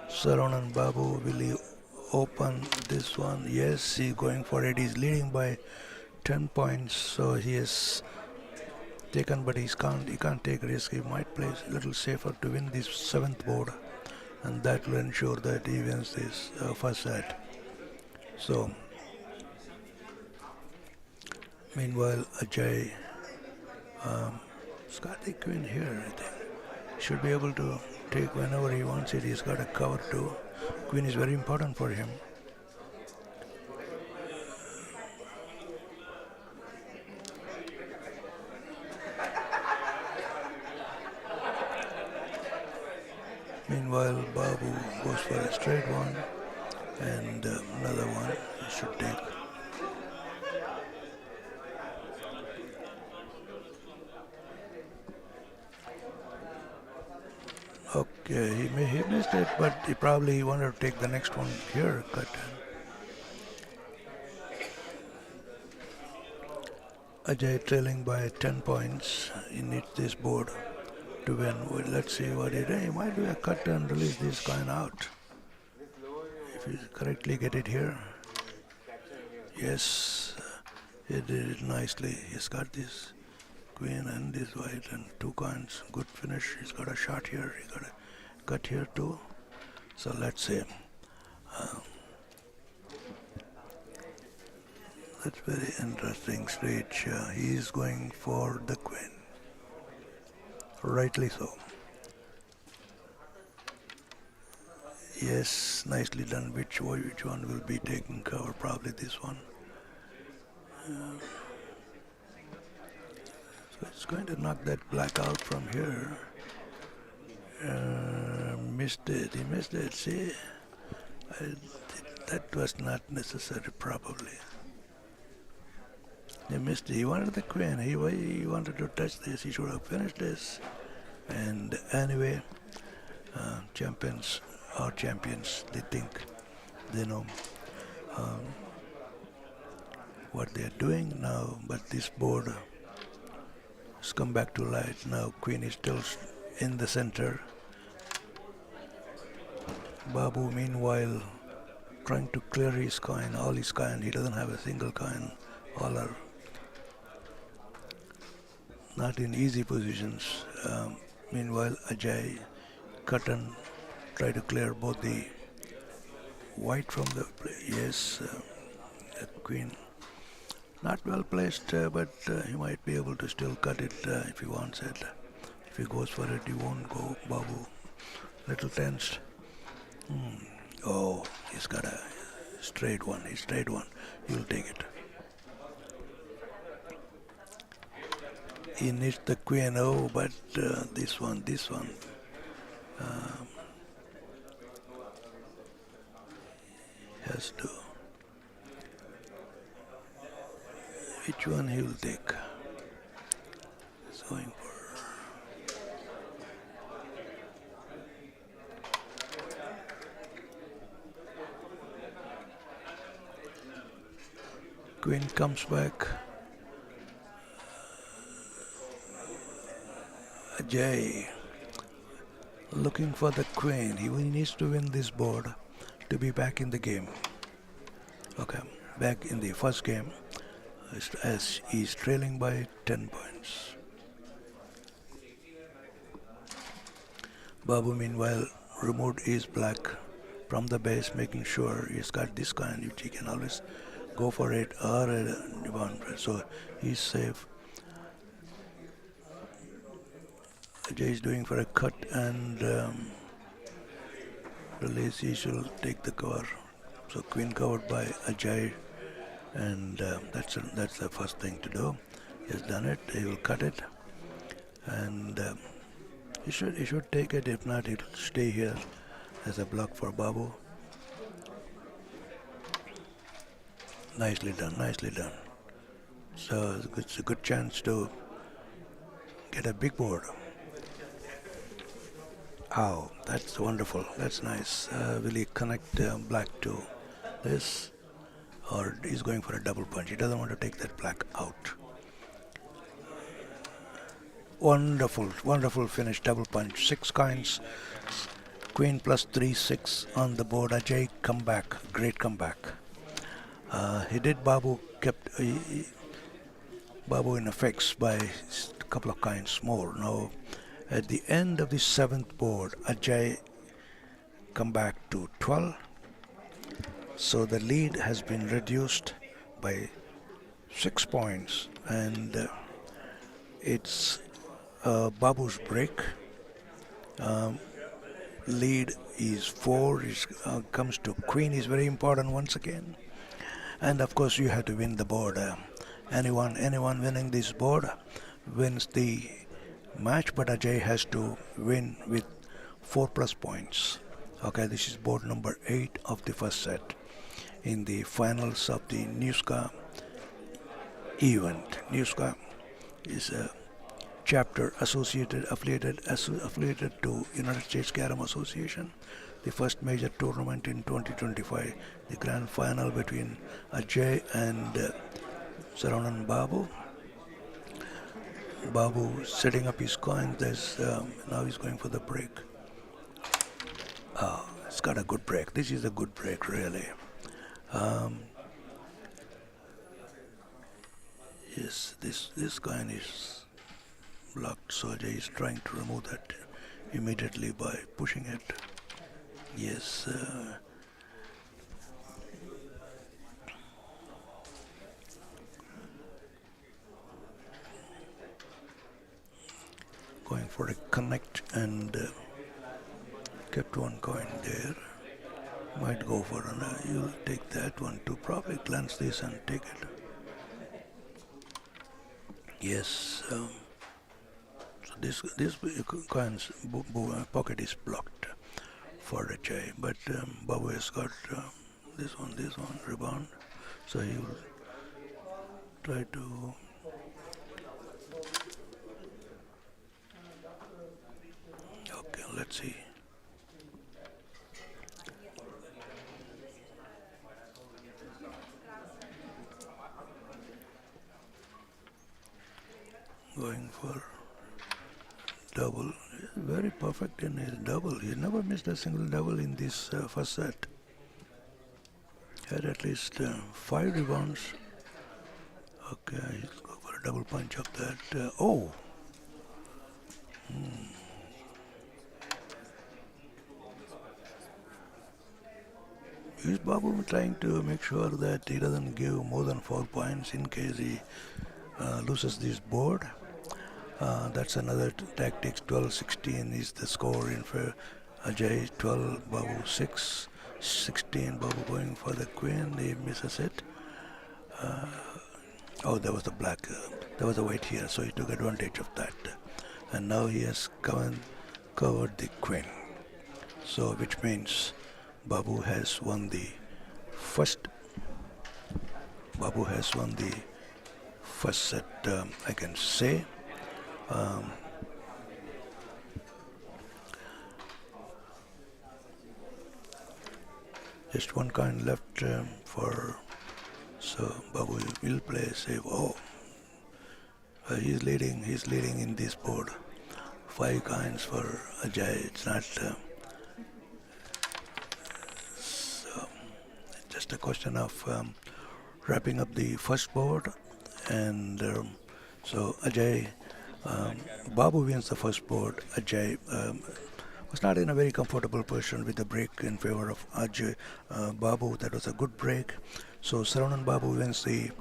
Saron Babu, will he open this one? Yes, he's going for it. He's leading by 10 points, so he is taken, but he can't take risk. He might play a little safer to win this 7th board, and that will ensure that he wins this first set. So meanwhile, Ajay has got the queen here, I think. Should be able to take whenever he wants it. He's got a cover too. Queen is very important for him. Meanwhile, Babu goes for a straight one, and another one he should take. Okay, he missed it, but he probably wanted to take the next one here. Cut. Ajay trailing by 10 points. He needs this board to win. Well, let's see what he does. He might do a cut and release this coin out. If he correctly get it here. Yes, he did it nicely. He's got this queen and this white and 2 coins. Good finish. He's got a shot here. He got a cut here too. So let's see. That's very interesting stage. He is going for the queen. Rightly so. Yes, nicely done. Which one will be taking cover? Probably this one. So it's going to knock that black out from here. Missed it. He missed it. See, that was not necessary. Probably. He missed it. He wanted the queen. He wanted to touch this. He should have finished this. And anyway, champions are champions. They think they know. what they are doing now, but this board has come back to light. Now queen is still in the center. Babu meanwhile trying to clear his coin, all his coin. He doesn't have a single coin. All are not in easy positions. Meanwhile, Ajay cut and try to clear both the white from the yes, the queen. Not well placed, but he might be able to still cut it if he wants it. If he goes for it, he won't go. Babu, little tensed. Oh, he's got a straight one. He's straight one. He'll take it. He needs the queen. Oh, but this one. Has to. Which one he will take? He's going for. Queen comes back. Ajay looking for the queen. He needs to win this board to be back in the game. Okay, back in the first game as he's trailing by 10 points. Babu meanwhile removed his black from the base, making sure he's got this coin which he can always go for it or a one, so he's safe. Ajay is doing for a cut and release. He should take the cover. So queen covered by Ajay, and that's the first thing to do. He has done it. He will cut it, and he should take it. If not, he'll stay here as a block for Babu. Nicely done. Nicely done. So it's a good chance to get a big board. Oh, that's wonderful. That's nice. Will he connect black to this? Or he's going for a double punch. He doesn't want to take that black out. Wonderful, wonderful finish. Double punch. 6 coins. Queen plus 3, 6 on the board. Ajay comeback. Great comeback. He did Babu. Kept Babu in a fix by a couple of coins more. Now, at the end of the 7th board, Ajay come back to 12. So the lead has been reduced by 6 points, and it's Babu's break. Lead is 4. Comes to queen is very important once again, and of course you have to win the board. Anyone winning this board wins the match, but Ajay has to win with 4+ points. Okay, this is board number 8 of the first set in the finals of the NEUSCA event. NEUSCA is a chapter affiliated to United States Carrom Association. The first major tournament in 2025, the grand final between Ajay and Saron Babu. Babu setting up his coin. Now he's going for the break. It's got a good break. This is a good break, really. Yes, this coin is blocked, so Ajay is trying to remove that immediately by pushing it. Yes. Going for a connect and kept one coin there. Might go for another. You'll take that one too. Probably glance this and take it. Yes. So this coin's pocket is blocked for Ajay, but Babu has got this one, rebound. So he will try to. Okay, let's see. going for double. Very perfect in his double. He never missed a single double in this first set. Had at least 5 rebounds. Okay, he's go for a double punch of that. Oh! Is Babu trying to make sure that he doesn't give more than 4 points in case he loses this board? That's another tactics. 12-16 is the score in for Ajay. 12, Babu 6. 16, Babu going for the queen. He misses it. Oh, there was the black. There was a white here, so he took advantage of that. And now he has covered the queen. So, which means Babu has won the first. Babu has won the first set. I can say. Just one coin left for. So Babu will play save. Oh, he's leading. He's leading in this board. 5 coins for Ajay. It's not. So just a question of wrapping up the first board, and so Ajay. Babu wins the first board. Ajay was not in a very comfortable position with the break in favor of Ajay. Babu, that was a good break. So Saron Babu wins the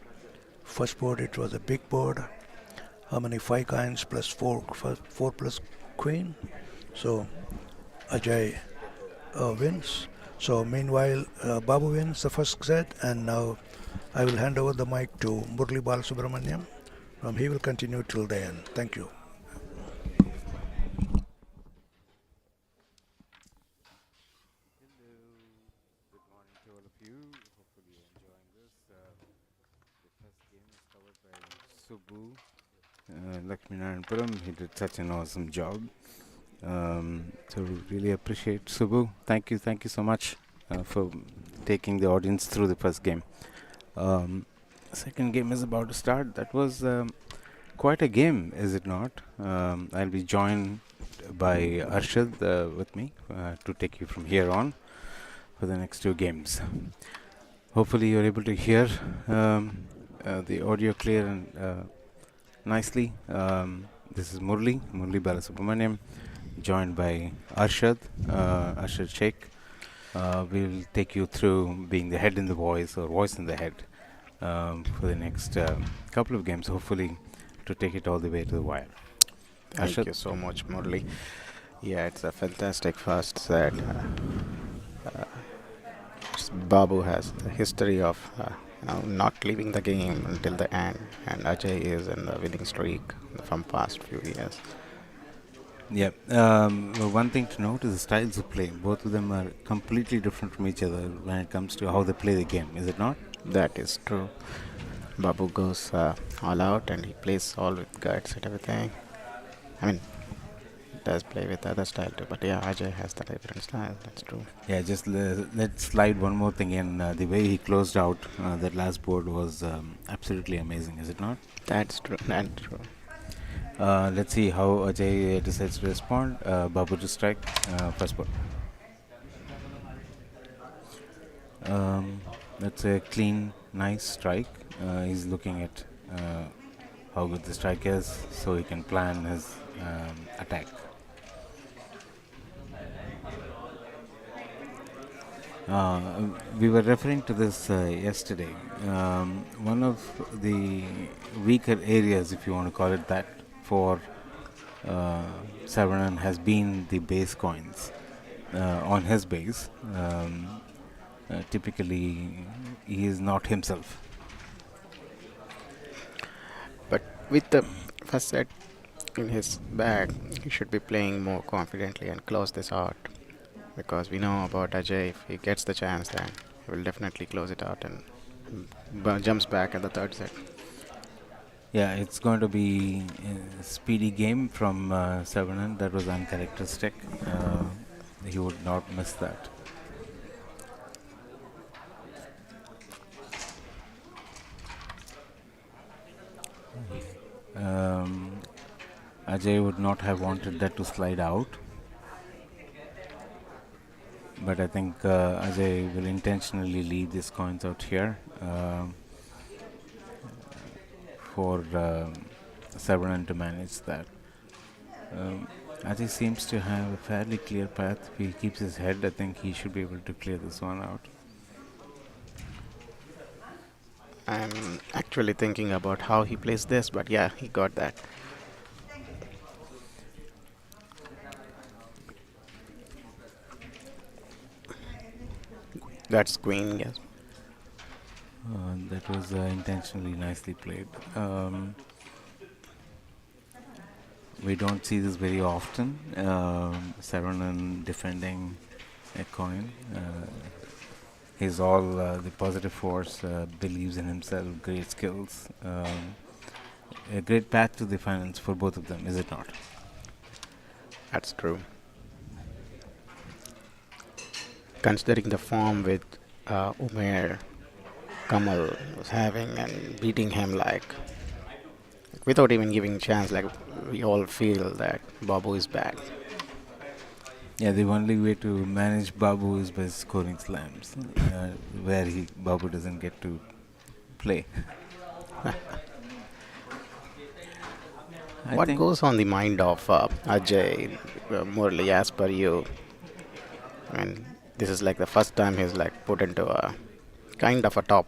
first board. It was a big board. How many? 5 coins plus 4 plus queen. So Ajay wins. So meanwhile, Babu wins the first set, and now I will hand over the mic to Murli Balasubramaniam. He will continue till the end. Thank you.
Hello, good morning to all of you. Hopefully you're enjoying this. The first game is covered by Subbu Lakshminarayanpuram. He did such an awesome job. So really appreciate Subbu. Thank you so much for taking the audience through the first game. Second game is about to start. That was quite a game, is it not? I'll be joined by Arshad with me to take you from here on for the next 2 games. Hopefully you're able to hear the audio clear and nicely. This is Murli Balasubramaniam, joined by Arshad Sheikh. We'll take you through being the head in the voice or voice in the head for the next couple of games, hopefully to take it all the way to the wire.
Thank
Arshad?
you so much, Murli. Yeah, it's a fantastic first set. Babu has the history of not leaving the game until the end, and Ajay is in the winning streak from past few years.
Yeah. One thing to note is the styles of play. Both of them are completely different from each other when it comes to how they play the game. Is it not?
That is true. Babu goes all out and he plays all with guts and everything. I mean, does play with other style too, but yeah, Ajay has the different style. That's true.
Yeah, just let's slide one more thing in. The way he closed out that last board was absolutely amazing, is it not?
That's true. That's true.
Let's see how Ajay decides to respond. Babu to strike first board. That's a clean, nice strike. He's looking at how good the strike is, so he can plan his attack. We were referring to this yesterday. One of the weaker areas, if you want to call it that, for Saran has been the base coins on his base. Typically, he is not himself.
But with the first set in his bag, he should be playing more confidently and close this out. Because we know about Ajay, if he gets the chance, then he will definitely close it out and jumps back at the third set.
Yeah, it's going to be a speedy game from Saran. That was uncharacteristic. He would not miss that. Ajay would not have wanted that to slide out, but I think Ajay will intentionally leave these coins out here for Saron to manage that. Ajay seems to have a fairly clear path. If he keeps his head, I think he should be able to clear this one out.
I'm actually thinking about how he plays this, but yeah, he got that. That's queen, yes.
That was intentionally nicely played. We don't see this very often. Saronan defending a coin. He's all the positive force, believes in himself, great skills. A great path to the finals for both of them, is it not?
That's true. Considering the form with Umair Kamal was having and beating him like without even giving chance, like we all feel that Babu is back.
Yeah, the only way to manage Babu is by scoring slams, where Babu doesn't get to play. I
What
think
goes on the mind of Ajay Murli as per you? I mean, this is like the first time he's like put into a kind of a uh,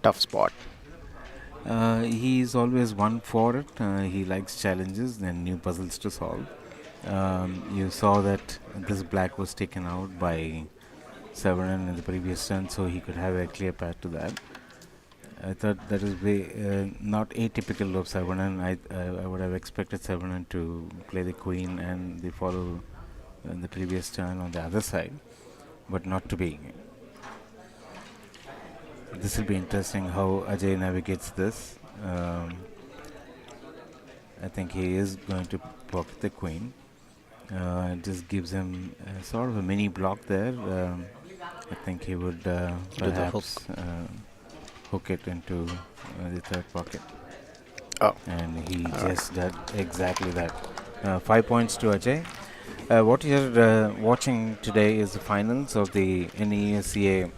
tough spot.
he's always one for it. He likes challenges and new puzzles to solve. You saw that this black was taken out by Severin in the previous turn, so he could have a clear path to that. I thought that is not atypical of Severin. I would have expected Severin to play the queen and the follow in the previous turn on the other side, but not to be. This will be interesting how Ajay navigates this. I think he is going to pocket the queen. It just gives him sort of a mini block there. I think he would
the
perhaps hook it into the third pocket.
Oh,
And he
all right.
just did exactly that. 5 points to Ajay. What you're watching today is the finals of the NESCA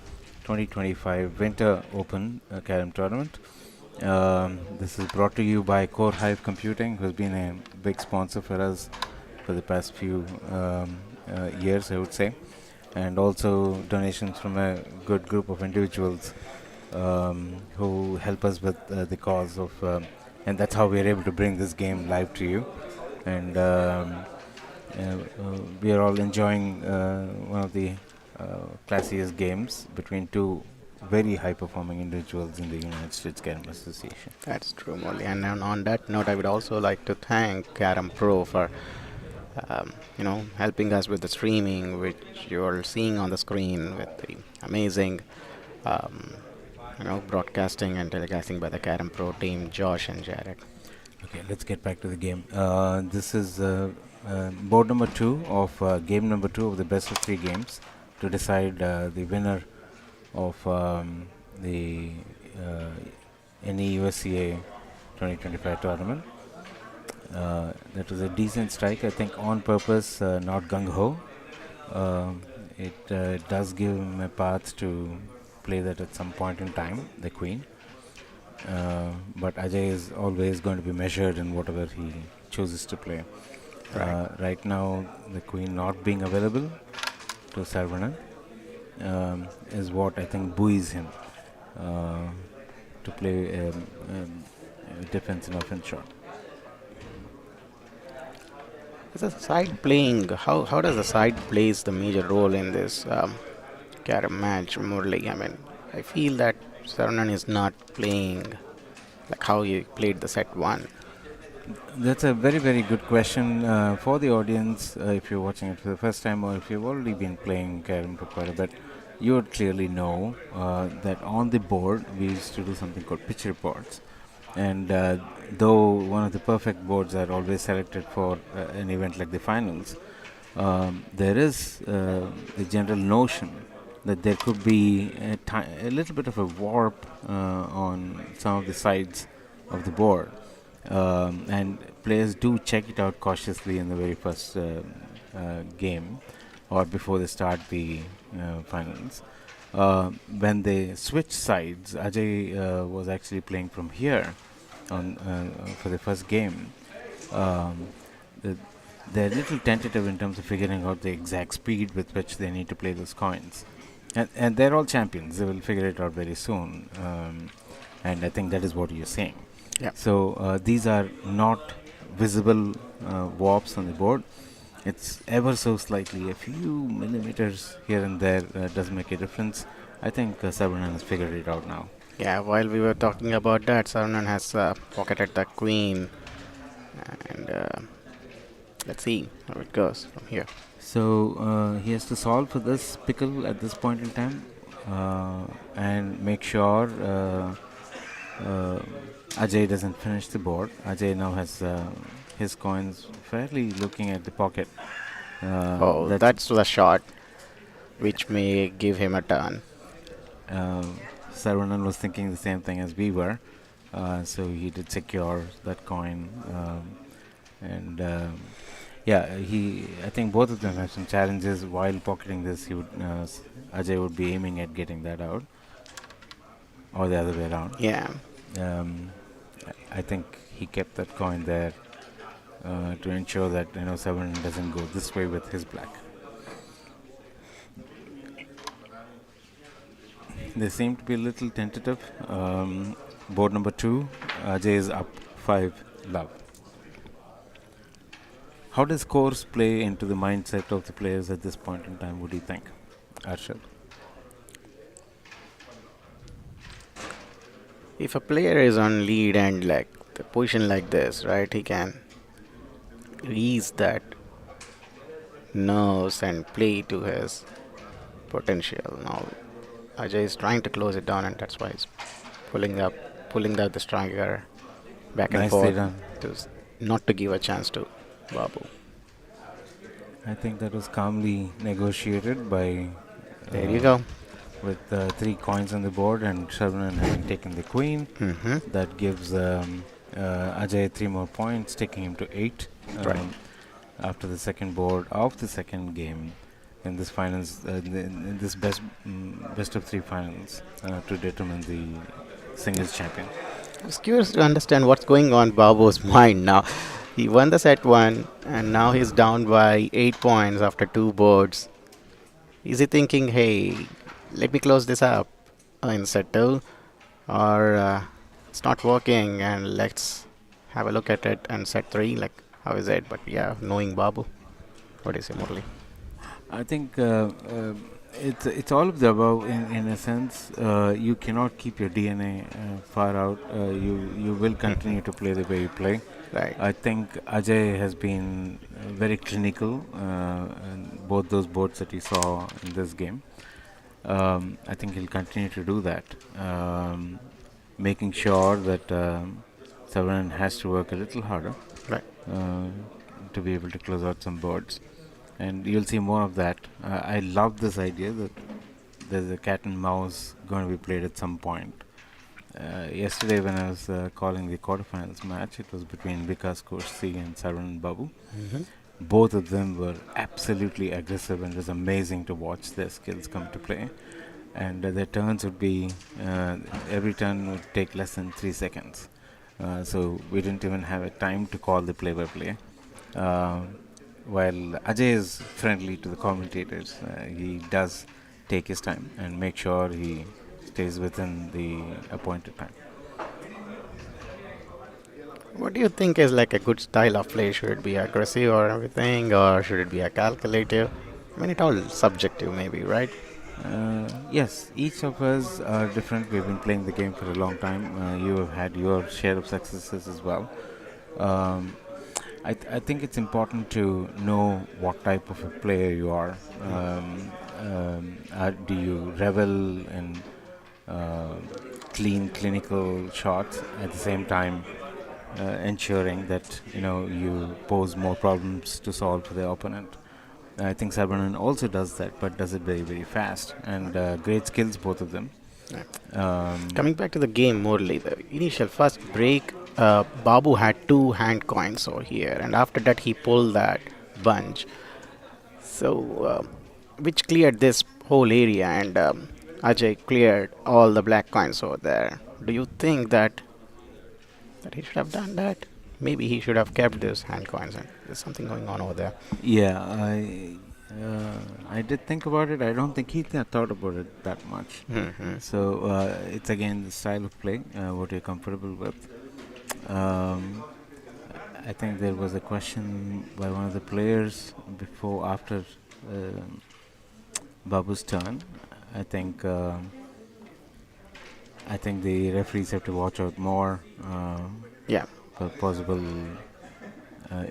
2025 Winter Open Carrom Tournament. This is brought to you by Core Hive Computing, who's been a big sponsor for us for the past few years, I would say, and also donations from a good group of individuals who help us with the cause of, and that's how we're able to bring this game live to you. And we are all enjoying one of the classiest games between two very high-performing individuals in the United States Carrom Association.
That's true, Molly. And on that note, I would also like to thank Carrom Pro for helping us with the streaming, which you're seeing on the screen with the amazing, um, broadcasting and telecasting by the Carrom Pro team, Josh and Jared.
Okay, let's get back to the game. This is board number 2 of game number 2 of the best of 3 games to decide the winner of the NEUSCA 2025 tournament. That was a decent strike, I think, on purpose, not gung-ho. It does give him a path to play that at some point in time, the queen. But Ajay is always going to be measured in whatever he chooses to play.
Right.
Right now, the queen not being available to Sarvana is what I think buoys him to play defense and offense shot.
Is the side playing? How does the side plays the major role in this Carrom match, Murli? I mean, I feel that Saranan is not playing like how he played the set one.
That's a very, very good question for the audience. If you're watching it for the first time or if you've already been playing Carrom for quite a bit, you would clearly know that on the board we used to do something called pitch reports. And though one of the perfect boards are always selected for an event like the finals, there is the general notion that there could be a little bit of a warp on some of the sides of the board. and players do check it out cautiously in the very first game or before they start the finals. When they switch sides, Ajay was actually playing from here on for the first game. Um, the, they're a little tentative in terms of figuring out the exact speed with which they need to play those coins. And they're all champions. They will figure it out very soon. And I think that is what you're saying.
Yeah.
So these are not visible warps on the board. It's ever so slightly, a few millimeters here and there does make a difference. I think Saron has figured it out now.
Yeah, while we were talking about that, Sarunan has pocketed the queen, and let's see how it goes from here.
So he has to solve for this pickle at this point in time and make sure Ajay doesn't finish the board. Ajay now has his coins fairly looking at the pocket.
Oh, that's the shot which may give him a turn.
Sarunan was thinking the same thing as we were, so he did secure that coin, and yeah, I think both of them have some challenges while pocketing this. Ajay would be aiming at getting that out, or the other way around.
Yeah.
I think he kept that coin there to ensure that Sarunan doesn't go this way with his black. They seem to be a little tentative. Board number 2, Ajay is up 5 love. How does course play into the mindset of the players at this point in time? What do you think, Arshad?
If a player is on lead and like the position like this, right, he can ease that nerves and play to his potential. Now, Ajay is trying to close it down, and that's why he's pulling out the striker back and
Nicely
forth
done.
not to give a chance to Babu.
I think that was calmly negotiated by.
There you go.
With 3 coins on the board and Sarunan having taken the queen.
Mm-hmm.
That gives Ajay 3 more points, taking him to 8.
Right.
After the second board of the second game in this finals, in this best of 3 finals to determine the singles champion.
I was curious to understand what's going on Babu's mind now. He won the set 1, and now he's down by 8 points after 2 boards. Is he thinking, hey, let me close this up in set 2, or it's not working and let's have a look at it in set 3, like how is it? But yeah, knowing Babu, what is it, Murli?
I think it's all of the above in a sense. You cannot keep your DNA far out. You will continue to play the way you play.
Right.
I think Ajay has been very clinical in both those boards that he saw in this game. I think he'll continue to do that, making sure that Saron has to work a little harder
Right.
to be able to close out some boards. And you'll see more of that. I love this idea that there's a cat and mouse going to be played at some point. Yesterday when I was calling the quarterfinals match, it was between Vikas Kursi and Saron Babu.
Mm-hmm.
Both of them were absolutely aggressive, and it was amazing to watch their skills come to play. And their turns would be, every turn would take less than 3 seconds. So we didn't even have a time to call the play-by-play. While Ajay is friendly to the commentators, he does take his time and make sure he stays within the appointed time.
What do you think is like a good style of play? Should it be aggressive or everything, or should it be a calculative? I mean, it's all subjective, maybe, right?
Yes, each of us are different. We've been playing the game for a long time. You have had your share of successes as well. I think it's important to know what type of a player you are. Do you revel in clinical shots at the same time ensuring that you pose more problems to solve for the opponent? I think Saron also does that, but does it very, very fast, and great skills, both of them.
Coming back to the game, Morley, the initial first break, Babu had two hand coins over here, and after that he pulled that bunch. So, which cleared this whole area, and Ajay cleared all the black coins over there. Do you think that he should have done that? Maybe he should have kept these hand coins, and there's something going on over there.
Yeah, I did think about it. I don't think he thought about it that much.
Hmm.
So it's again the style of play, what you're comfortable with. Um, I think there was a question by one of the players after Babu's turn. I think I think the referees have to watch out more
Yeah,
for possible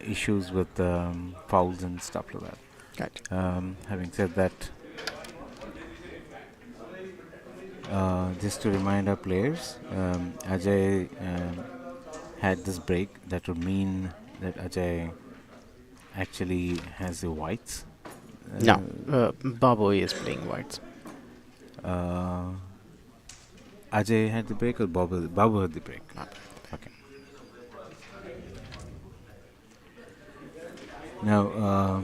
issues with fouls and stuff like that.
gotcha.
Having said that, just to remind our players, Ajay had this break. That would mean that Ajay actually has the whites.
No, Babu is playing whites.
Uh, Ajay had the break or Babu had the break?
Not-
Okay. Now,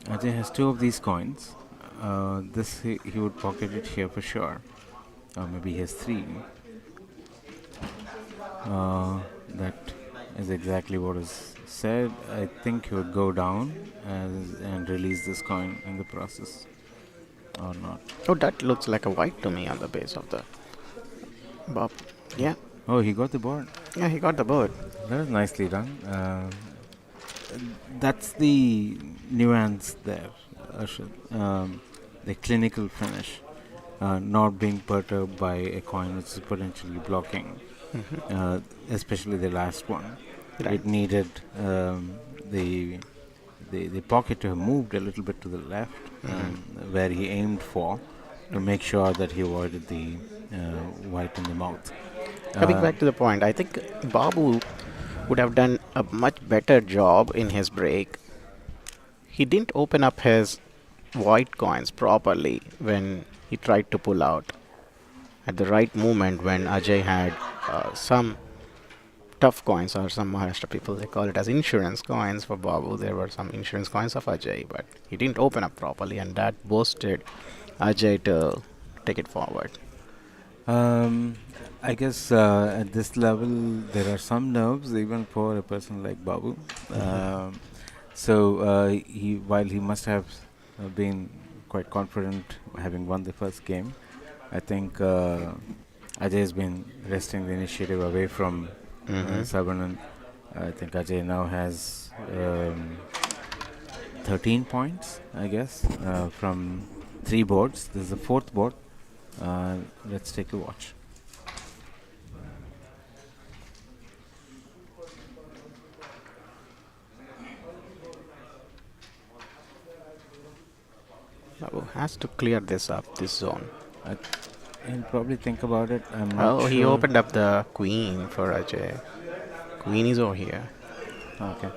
Ajay has two of these coins. This he would pocket it here for sure. Or maybe he has three. That is exactly what is said. I think he would go down and release this coin in the process, or not.
Oh, that looks like a white to me on the base of the Bob. Yeah,
Oh, he got the board.
yeah, he got the board.
That was nicely done. That's the nuance there, Arshad. The clinical finish, not being perturbed by a coin which is potentially blocking, especially the last one.
Right.
It needed the the pocket to have moved a little bit to the left, where he aimed for, to make sure that he avoided the white in the mouth.
Coming back to the point, I think Babu would have done a much better job in his break. He didn't open up his white coins properly when he tried to pull out. At the right moment, when Ajay had some tough coins, or some Maharashtra people they call it as insurance coins for Babu, there were some insurance coins of Ajay, but he didn't open up properly, and that boosted Ajay to take it forward.
I guess at this level there are some nerves even for a person like Babu. So while he must have been quite confident having won the first game, I think Ajay has been wresting the initiative away from Sabanan. I think Ajay now has 13 points, I guess, from 3 boards. This is the 4th board. Let's take a watch.
Babu has to clear this up, this zone.
And probably think about it. I'm not
Oh,
sure.
he opened up the queen for Ajay. Queen is over here.
Okay.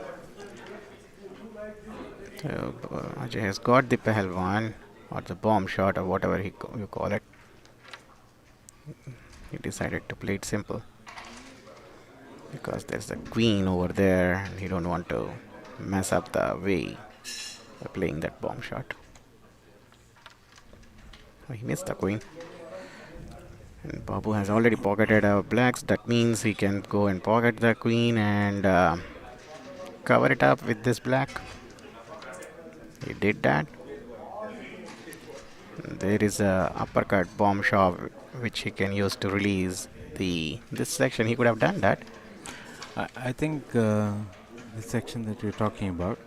So Ajay has got the Pahalwan, or the bomb shot, or whatever you call it. He decided to play it simple because there's the queen over there, and he don't want to mess up the way by playing that bomb shot. Oh, he missed the queen. And Babu has already pocketed blacks. That means he can go and pocket the queen and cover it up with this black. He did that. There is a uppercut bomb shot which he can use to release this section. He could have done that.
I think the section that you're talking about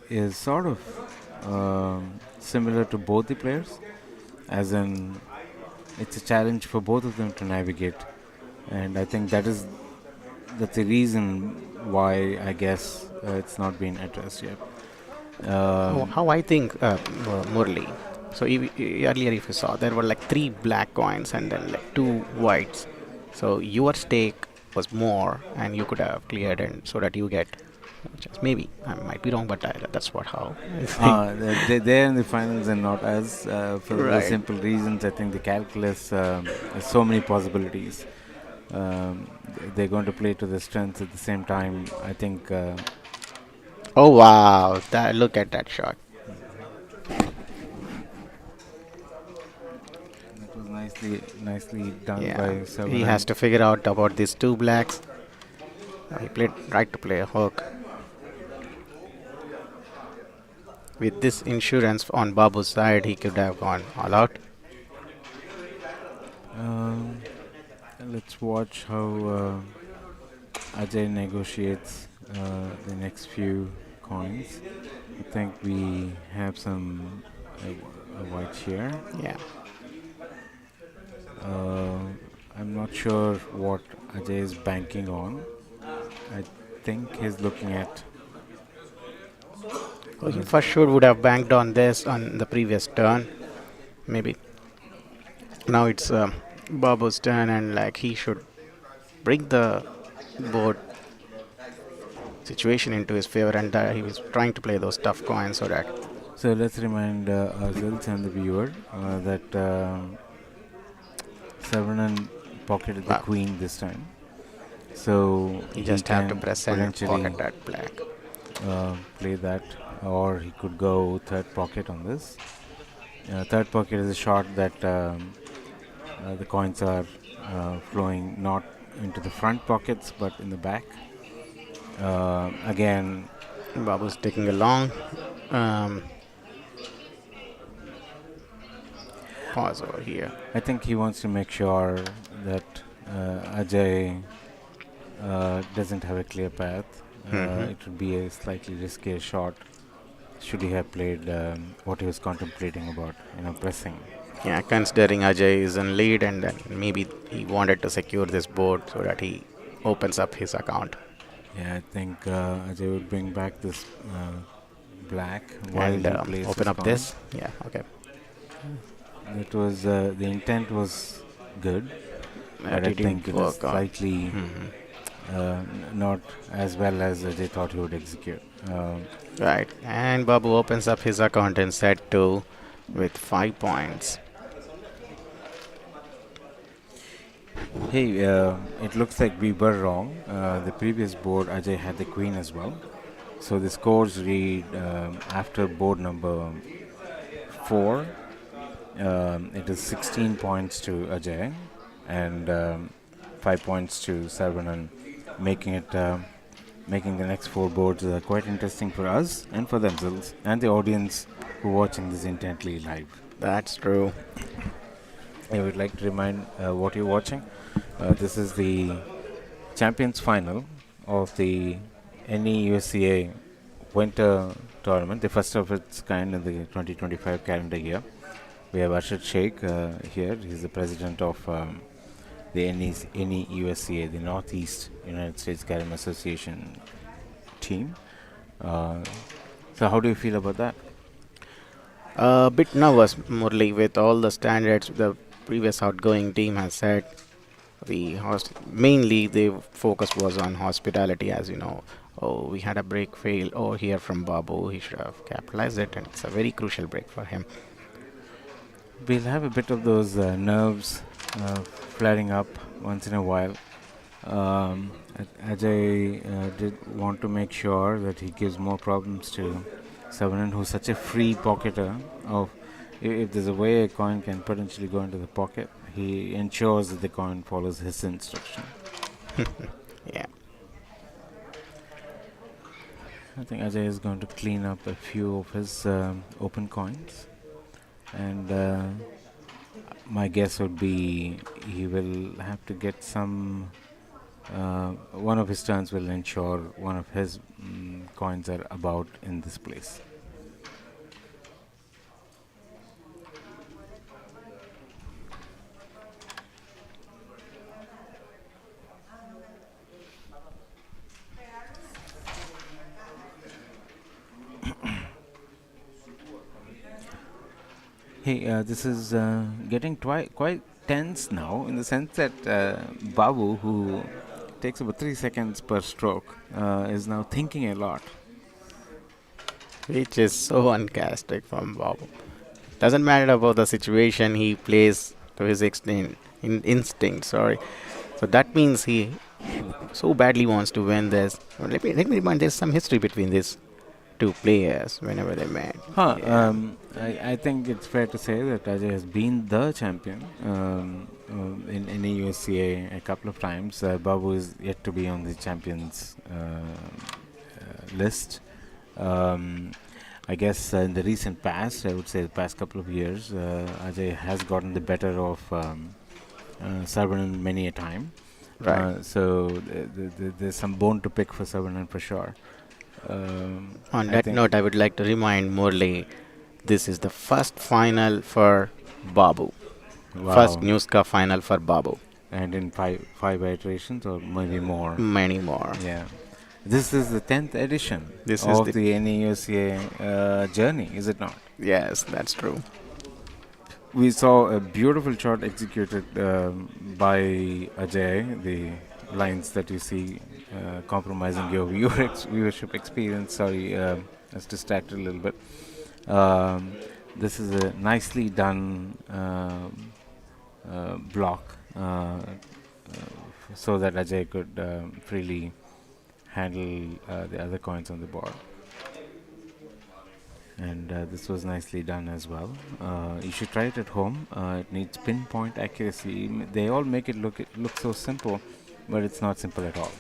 is sort of similar to both the players, as in it's a challenge for both of them to navigate, and I think that's the reason why I guess it's not been addressed yet.
How I think, Murli. So earlier, if you saw, there were like 3 black coins and then like 2 whites. So your stake was more, and you could have cleared, and so that you get. Maybe I might be wrong, but that's how.
They're in the finals and not us, for the
Right.
simple reasons. I think the calculus has so many possibilities. they're going to play to their strengths at the same time. I think
Oh wow! Look at that shot.
that was nicely done
Yeah,
by
he has
Saron.
to figure out about these two blacks. He played right to play a hook. With this insurance on Babu's side, he could have gone all out.
Um, let's watch how Ajay negotiates the next few coins. I think we have some a white here.
Yeah.
Uh, I'm not sure what Ajay is banking on. I think he's looking at.
Oh, he for sure would have banked on this on the previous turn. Maybe now it's Babu's turn, and like he should bring the board situation into his favor, and he was trying to play those tough coins so that.
So let's remind ourselves and the viewer that Saravanan pocketed the
Wow.
queen this time. So
You
he
just have to
can
press and
potentially
pocket that black.
play that, or he could go third pocket on this. Third pocket is a shot that the coins are flowing not into the front pockets but in the back. Again,
Babu's taking a long um, pause over here.
I think he wants to make sure that Ajay doesn't have a clear path.
Mhm.
It would be a slightly riskier shot should he have played what he was contemplating about, pressing.
Yeah, considering Ajay is in lead, and then maybe he wanted to secure this board so that he opens up his account
Yeah, I think Ajay would bring back this black while
and
he plays
open
his
up
coin.
this. Yeah, okay.
That was the intent was good, but
That
I
it didn't
think it is
work out.
slightly
Mhm.
not as well as Ajay thought he would execute.
Right, and Babu opens up his account in set 2 with 5 points.
Hey, it looks like we were wrong. The previous board, Ajay had the queen as well. So the scores read after board number 4, it is 16 points to Ajay and 5 points to Sarvanan, making the next 4 boards quite interesting for us and for themselves and the audience who are watching this intently live.
That's true.
I would like to remind what you're watching. This is the Champions Final of the NEUSCA Winter Tournament, the first of its kind in the 2025 calendar year. We have Arshad Sheikh here. He's the president of the NEUSCA, the Northeast United States Carrom Association team. So how do you feel about that?
A bit nervous, Murli, with all the standards the previous outgoing team has set. Mainly the focus was on hospitality, as you know. Oh, we had a break fail over here from Babu. He should have capitalized it, and it's a very crucial break for him.
We'll have a bit of those nerves flaring up once in a while. Ajay did want to make sure that he gives more problems to Savanan, who's such a free pocketer. If there's a way a coin can potentially go into the pocket, he ensures that the coin follows his instruction.
Yeah.
I think Ajay is going to clean up a few of his open coins, and my guess would be he will have to get some. One of his turns will ensure one of his coins are about in this place. Hey, this is getting quite tense now in the sense that Babu, who takes about 3 seconds per stroke, is now thinking a lot.
Which is so uncharacteristic from Babu. Doesn't matter about the situation, he plays to his instinct. Sorry, So that means he so badly wants to win this. Let me remind. There's some history between these two players whenever they met.
Huh.
Yeah.
I think it's fair to say that Ajay has been the champion in USCA a couple of times. Babu is yet to be on the champions list. Um, I guess in the recent past, I would say the past couple of years, Ajay has gotten the better of Sarvanan many a time.
Right.
So there's some bone to pick for Sarvanan for sure.
On
I
that
think,
note, I would like to remind Morley, this is the first final for Babu. First
wow.
NEUSCA final for Babu.
And in five iterations or maybe more.
Many more.
Yeah. This is the 10th edition
This is
of
the
the NEUCA journey, is it not?
yes, that's true.
We saw a beautiful shot executed by Ajay. The lines that you see compromising your viewership experience. Sorry, I was distracted a little bit. Um, this is a nicely done block so that Ajay could freely handle the other coins on the board. And this was nicely done as well. You should try it at home. It needs pinpoint accuracy. They all make it look so simple, but it's not simple at all.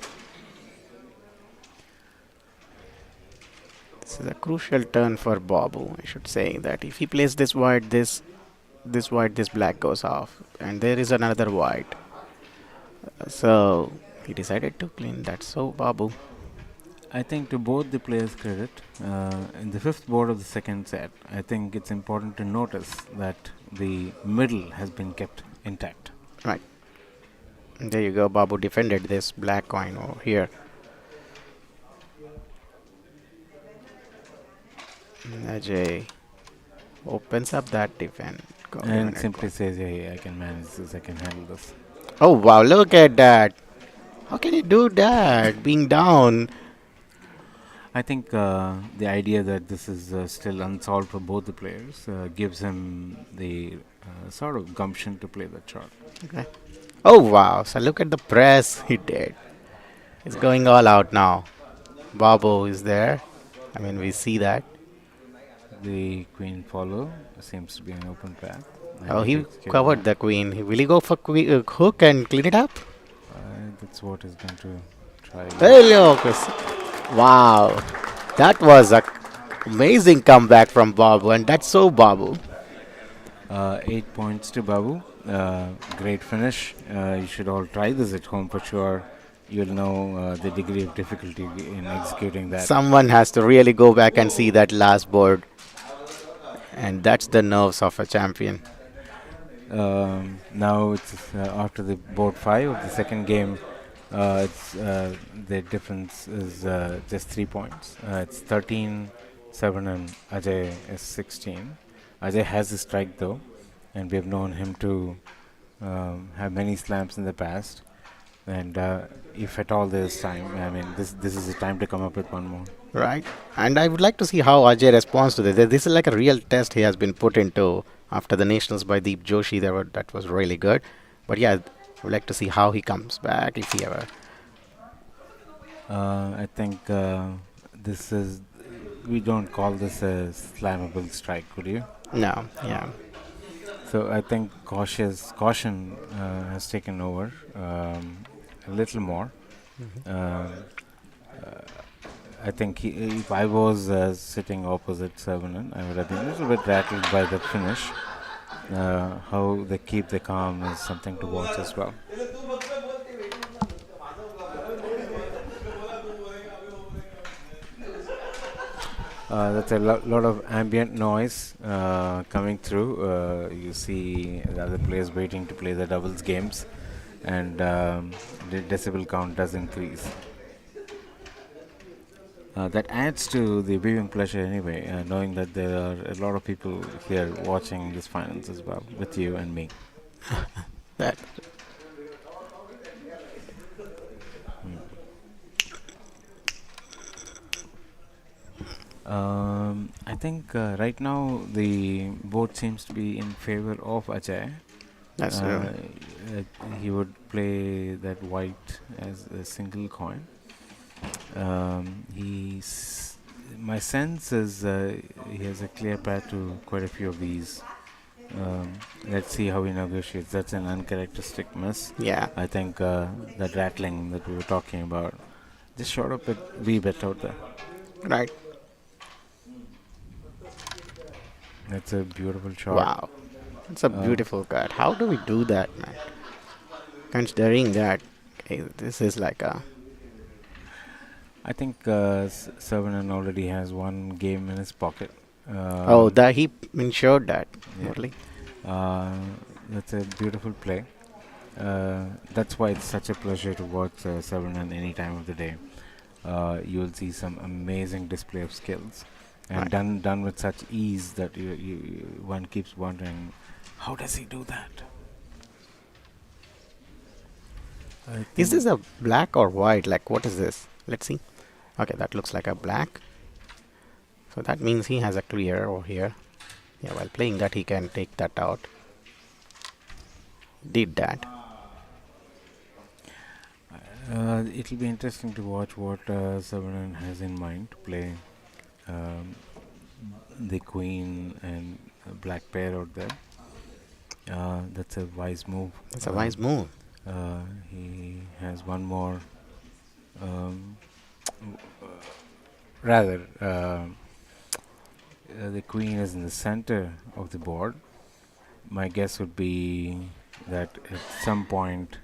This is a crucial turn for Babu. I should say that if he plays this white, this white, this black goes off, and there is another white. So he decided to clean that. So Babu,
I think to both the players' credit, in the fifth board of the second set, I think it's important to notice that the middle has been kept intact.
right? There you go. Babu defended this black coin over here. Ajay opens up that defense.
And simply says, hey, I can manage this, I can handle this.
Oh wow! Look at that. How can you do that? Being down.
I think the idea that this is still unsolved for both the players gives him the sort of gumption to play that shot.
Okay. Oh wow! So look at the press he did. It's going all out now. Babu is there. I mean, we see that.
The queen follow seems to be an open path.
Oh, he covered the queen. Will he go for hook and clean it up?
That's what he's going to try.
Hey, look. Wow. That was a amazing comeback from Babu, and that's so Babu.
8 points to Babu. Great finish. You should all try this at home for sure. You'll know the degree of difficulty in executing that.
Someone has to really go back and see that last board. And that's the nerves of a champion.
Now it's after the board 5 of the second game. The difference is just 3 points. It's 13-7 and Ajay is 16. Ajay has a strike though, and we have known him to have many slams in the past. And if at all there is time, I mean, this is the time to come up with one more.
Right. And I would like to see how Ajay responds to this. This is like a real test he has been put into after the nationals by Deep Joshi. That was really good. But yeah, I would like to see how he comes back if he ever.
I think this is, we don't call this a slammable strike, would you?
No, yeah.
So I think caution has taken over a little more. Um, I think if I was sitting opposite Savanan, I would have been a little bit rattled by the finish. How they keep the calm is something to watch as well. That's a lot of ambient noise coming through. You see the other players waiting to play the doubles games, and the decibel count does increase. That adds to the viewing pleasure anyway, knowing that there are a lot of people here watching this finals as well, with you and me.
That
I think right now the board seems to be in favor of Ajay.
that's
Uh, he would play that white as a single coin. My sense is he has a clear path to quite a few of these. Let's see how he negotiates. That's an uncharacteristic miss.
Yeah.
I think that rattling that we were talking about just short of it wee bit out there.
Right.
That's a beautiful shot.
Wow. It's a beautiful cut. How do we do that, man? Considering that this is like a.
I think Savanan already has one game in his pocket.
Oh, that he ensured that.
Yeah.
Only.
That's a beautiful play. That's why it's such a pleasure to watch Savanan any time of the day. You will see some amazing display of skills, and
Right.
done with such ease that one keeps wondering, how does he do that?
Is this a black or white? Like, what is this? Let's see. Okay, that looks like a black. So that means he has a clear over here. Yeah, while playing that, he can take that out. Did that.
It'll be interesting to watch what Savanan has in mind to play the queen and black pair out there. That's a wise move.
That's a wise move.
He has one more. Um, rather, the queen is in the center of the board. My guess would be that at some point,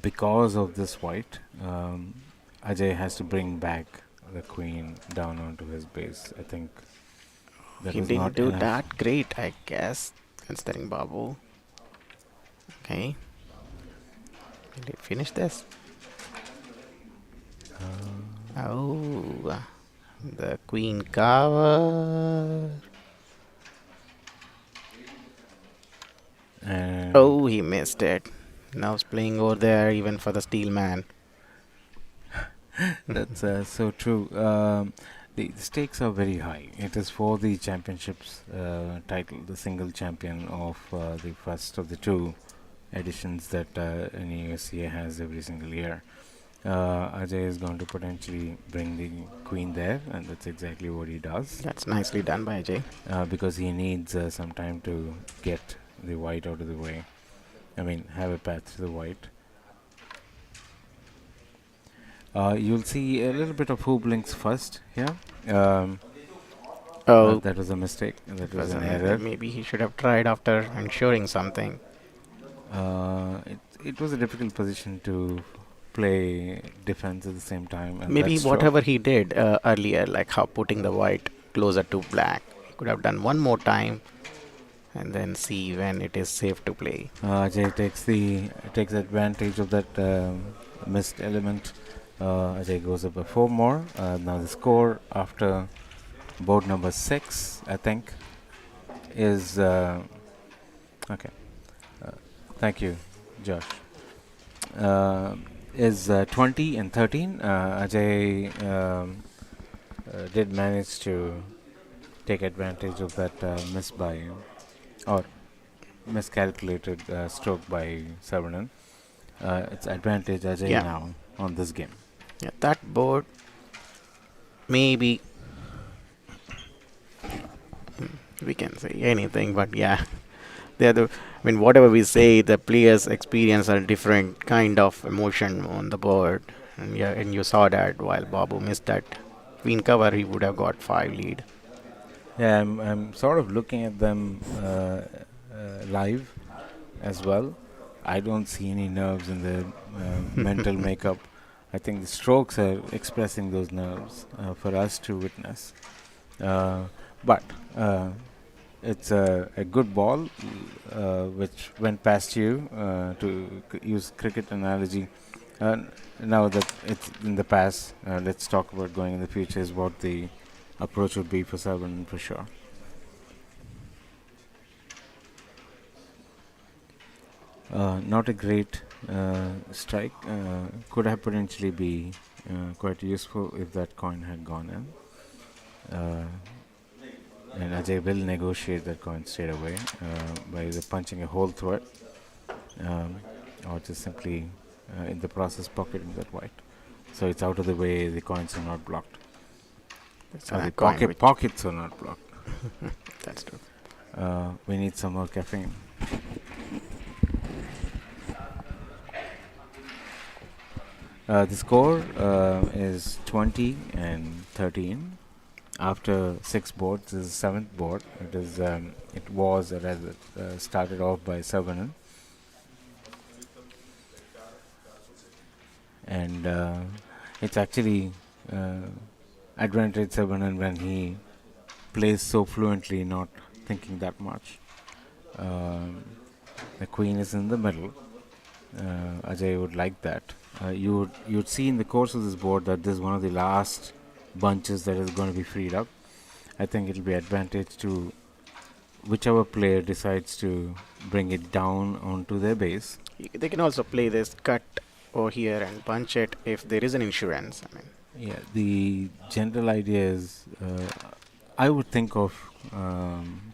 because of this white, Ajay has to bring back the queen down onto his base. I think that
He
was
didn't
not
do
enough.
that great, I guess, considering Babu. Okay. Will he finish this? Oh, the queen cover.
And
Oh, he missed it. Now he's playing over there even for the steel man.
that's so true. The stakes are very high. It is for the championships title, the single champion of the first of the two editions that NEUSCA has every single year. Ajay is going to potentially bring the queen there, and that's exactly what he does.
That's nicely done by Ajay.
Because he needs some time to get the white out of the way. I mean, have a path to the white. You'll see a little bit of hoop links first here.
Oh,
That was a mistake. That was an
wasn't-
error.
maybe he should have tried after ensuring something.
It was a difficult position to play defense at the same time. And
Maybe
that's true.
whatever he did earlier, like how putting the white closer to black, he could have done one more time and then see when it is safe to play.
Ajay takes advantage of that missed element. Ajay goes up by 4 more. Now the score after board number 6, I think, is okay. Thank you, Josh. Is 20 and 13. Ajay did manage to take advantage of that miss by or miscalculated stroke by Savanan. It's advantage Ajay
Yeah.
now on this game.
Yeah, that board maybe we can say anything, but yeah, the other. I mean, whatever we say, the players experience a different kind of emotion on the board, and yeah, and you saw that while Babu missed that queen cover, he would have got 5 lead.
Yeah, I'm sort of looking at them live as well. I don't see any nerves in the mental makeup. I think the strokes are expressing those nerves for us to witness. But it's a good ball which went past you to use cricket analogy. Now that it's in the past, let's talk about going in the future is what the approach would be for Saban for sure. Not a great strike. Could have potentially be quite useful if that coin had gone in. And Ajay will negotiate that coin straight away by either punching a hole through it um, or just simply in the process pocketing that white. So it's out of the way, the coins are not blocked.
It's
Or
a
the
coin which
pockets are not blocked.
that's true.
We need some more caffeine. The score is 20 and 13. After 6 boards, this is the seventh board. It was rather started off by Savanan, and it's actually uh, advantage Savanan when he plays so fluently, not thinking that much. Um, the queen is in the middle. Ajay would like that. You'd see in the course of this board that this is one of the last bunches that is going to be freed up. I think it'll be advantage to whichever player decides to bring it down onto their base.
They can also play this cut over here and punch it if there is an insurance. I mean,
Yeah, the general idea is I would think of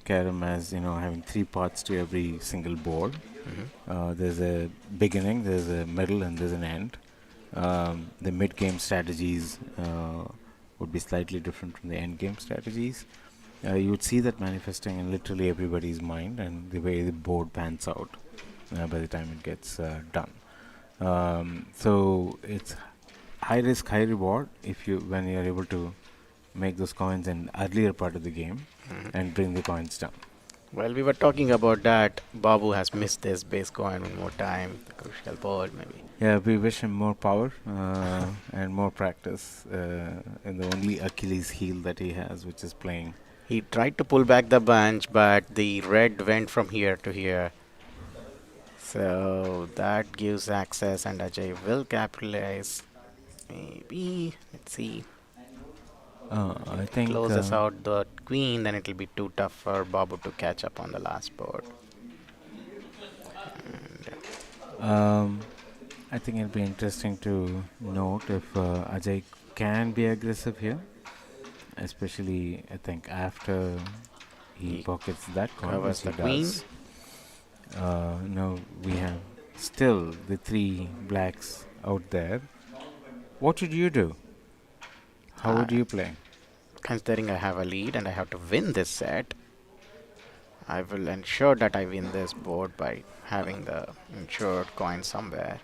Carrom as having 3 parts to every single board. There's a beginning, there's a middle, and there's an end. The mid-game strategies would be slightly different from the end-game strategies. You would see that manifesting in literally everybody's mind and the way the board pans out by the time it gets done. So it's high risk, high reward if you when you're able to make those coins in earlier part of the game and bring the coins down.
well, we were talking about that. Babu has missed this base coin one more time. The crucial board, maybe.
Yeah, we wish him more power and more practice in the only Achilles heel that he has, which is playing.
He tried to pull back the bunch, but the red went from here to here. So that gives access, and Ajay will capitalize. Maybe. Let's see.
I think
Closes out the queen, then it'll be too tough for Babu to catch up on the last board. And,
I think it'll be interesting to note if Ajay can be aggressive here, especially I think after he
He
pockets that coin,
covers
which he
the queen.
does. Now we have still the 3 blacks out there. What should you do? How would you play?
Considering I have a lead and I have to win this set, I will ensure that I win this board by having the insured coin somewhere.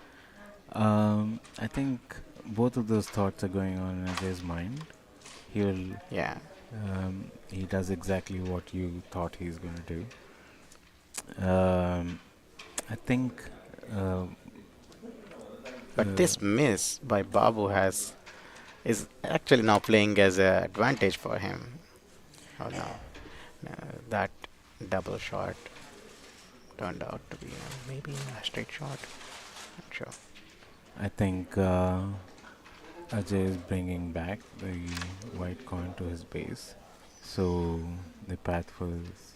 I think both of those thoughts are going on in Ajay's mind.
Yeah,
He does exactly what you thought he's going to do. I think uh,
but this miss by Babu is actually now playing as an advantage for him. Oh no, no, that double shot turned out to be maybe a straight shot. Not sure.
I think Ajay is bringing back the white coin to his base, so the path for his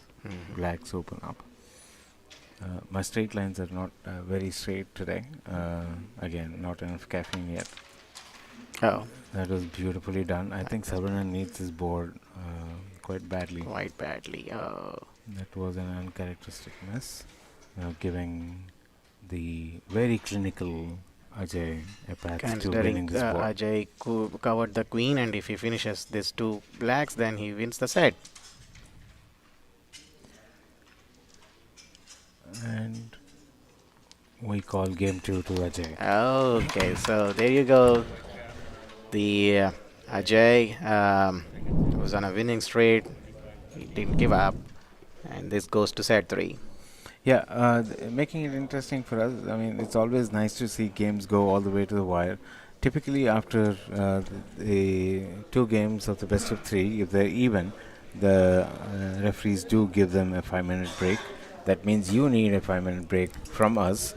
blacks open up. My straight lines are not very straight today. Again, not enough caffeine yet.
Oh,
That was beautifully done. I think Saron needs this board quite badly.
quite badly. Oh.
That was an uncharacteristic miss, giving the very clinical Ajay a path to winning
Considering
this board.
Ajay covered the queen, and if he finishes these 2 blacks, then he wins the set.
And we call game 2 to Ajay.
Okay, so there you go. The Ajay was on a winning streak. He didn't give up, and this goes to set 3.
Yeah, making it interesting for us. I mean, it's always nice to see games go all the way to the wire. Typically, after the 2 games of the best of 3, if they're even, the referees do give them a 5-minute break. That means you need a 5-minute break from us.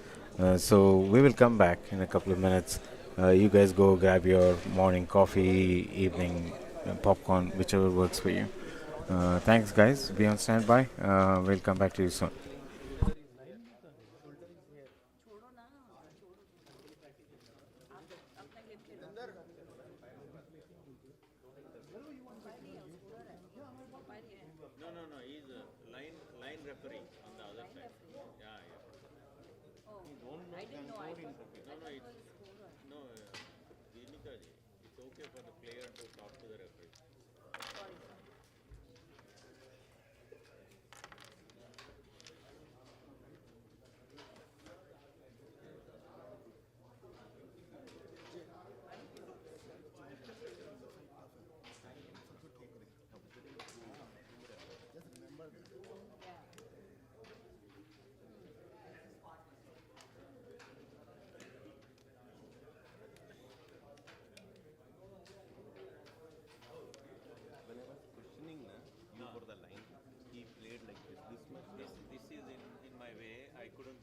So we will come back in a couple of minutes. You guys go grab your morning coffee, evening popcorn, whichever works for you. Thanks, guys. Be on standby. We'll come back to you soon.
No, no, no, he's a line referee on the other side. Yeah, yeah. okay for the player to talk to the referee.
Sorry.
When I was questioning you for the line, he played like this much.
This is in my way. I couldn't.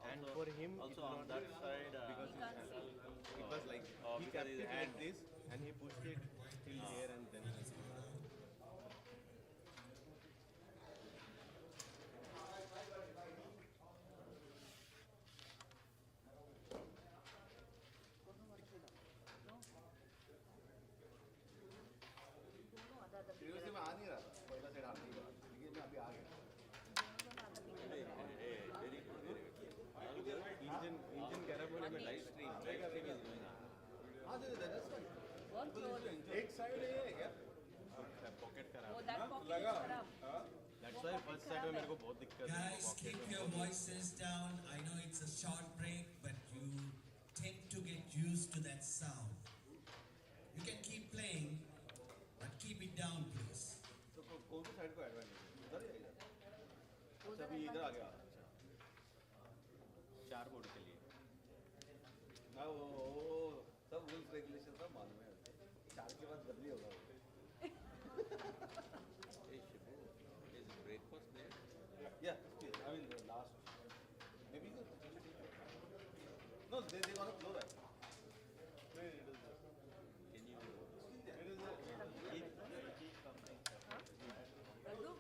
And for him,
Also
it's
on
not
that
that
side,
because
You can't see.
it was like he
because
kept
his
it
hand-
like this and he pushed it till here and then.
दोनों आधा आधा
शुरू से मैं आ नहीं रहा था पहला साइड हाथ नहीं रहा लेकिन मैं अभी आ गया
Very good.
Indian carrom में live stream is going on.
हाँ दे दे that's fine
बहुत क्लोज
एक साइड है क्या
Pocket
वो
खराब.
दैट पॉकेट इज खराब
That's why first side में मेरे को बहुत दिक्कत है.
Guys, keep your voices down. I know it's a short break, but you tend to get used to that sound. You can keep playing, but keep it down, please.
तो कौन सी side को advantage उधर ही आएगा अच्छा अभी इधर आ गया अच्छा
4 बोर्ड के लिए.
ना वो सब रूल्स रेगुलेशन सब मालूम है 4 के बाद बदली होगा वो
Hey, Shibu, is breakfast there?
Yeah, I mean the last maybe no they gonna blow that
Can you
Raghu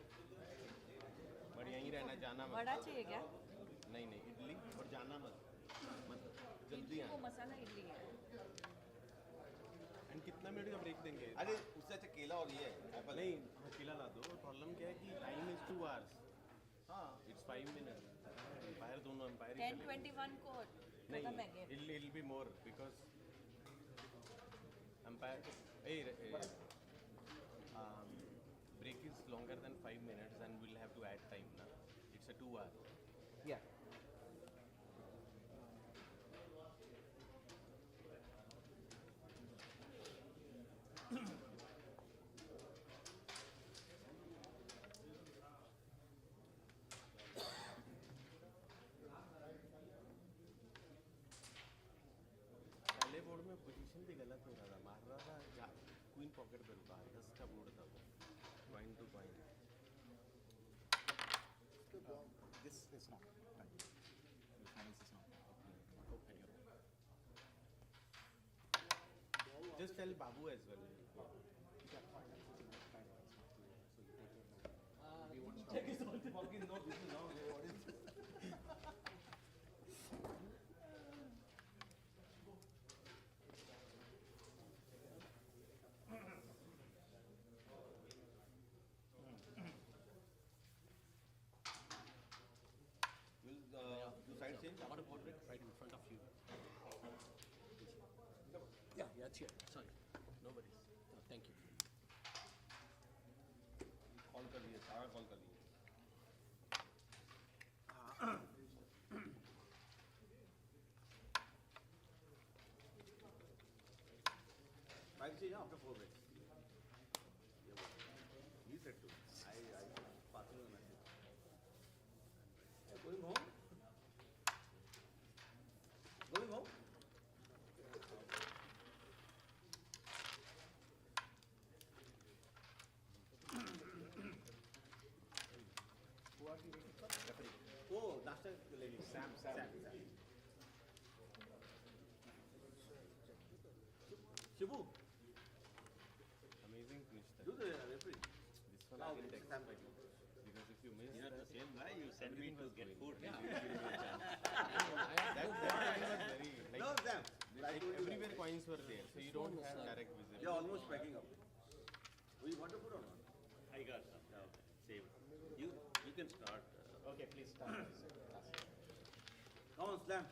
but यहीं रहना जाना मत.
बड़ा चाहिए क्या
नहीं नहीं इडली और जाना मत जल्दी
इडली वो
आना.
मसाला इडली है
एंड कितना मिनट का ब्रेक देंगे?
अरे उससे अच्छा केला और ये है एप्पल
नहीं अकेला ला दो. प्रॉब्लम क्या है कि टाइम इज 2 आवर्स.
हाँ
इट्स 5 मिनट. अंपायर दोनों अंपायर
10:21 को
नहीं
खत्म है game
it'll be more because umpire break is longer than 5 minutes and we'll have to add time na. It's a 2 hour.
Yeah.
पहले बोर्ड में पोजीशन भी गलत हो रहा था. मार रहा था क्वीन पॉकेट पे रुका. 10 का बोर्ड था वो. Coin to coin.
This is not done. This means it's not. Okay.
Just tell Babu as well.
check his own fucking no this is now what is this will do side change
I want to portrait right in front of you. Yeah, it's here. Sorry. No worries. Thank you.
Call कर लिए सारा call कर लिए Five change after 4 breaks. He said to me. I passing the message. Going home? Going home? Who are you waiting for? Referee. Oh, नाश्ता ले ली. Sam. Shibu,
Amazing finish that.
do the referee.
This one I didn't expect because if you miss
You're the same guy. You sent me to get food.
that time was very
No,
like,
Sam.
like everywhere coins were there, so you don't have direct visibility.
You're almost packing up. Oh, you want the food or not?
I got some. Save. You can start.
Okay, please start.
Come on, Slam.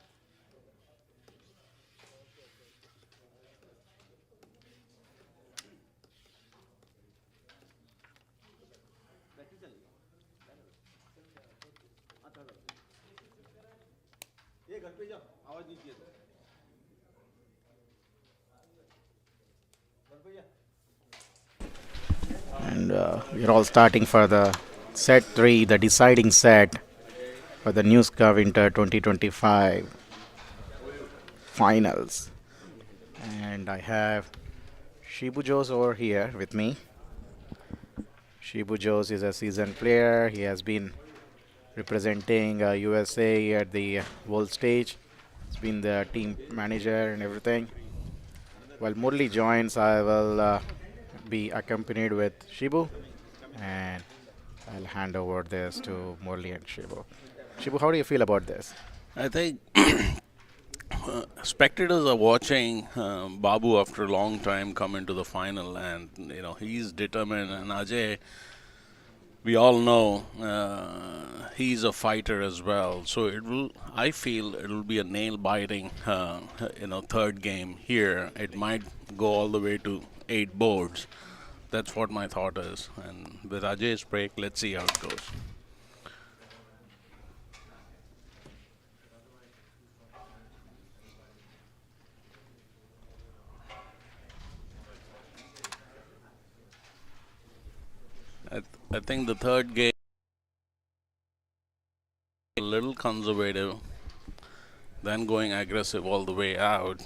ये घर पे जाओ आवाज नहीं किया तो घर पे जा
And we're all starting for the set 3, the deciding set for the NEUSCA Winter 2025 finals. And I have Shibu Jose over here with me. Shibu Jose is a seasoned player. He has been representing USA at the world stage. He's been the team manager and everything. While Murli joins, I will be accompanied with Shibu, and I'll hand over this to Murli and Shibu. Shibu, how do you feel about this?
I think spectators are watching Babu after a long time come into the final, and he's determined. And Ajay, we all know he's a fighter as well. So I feel it will be a nail-biting, third game here. It might go all the way to 8 boards. That's what my thought is. And with Ajay's break, let's see how it goes. I think the third game a little conservative, then going aggressive all the way out.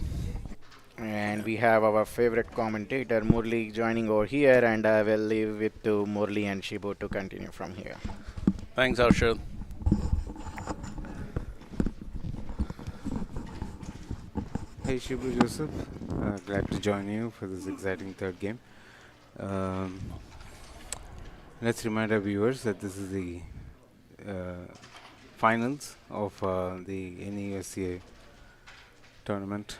And we have our favorite commentator, Murli, joining over here, and I will leave it to Murli and Shibu to continue from here.
Thanks, Arshad.
Hey Shibu Joseph, glad to join you for this exciting third game. Let's remind our viewers that this is the finals of the NEUSCA tournament.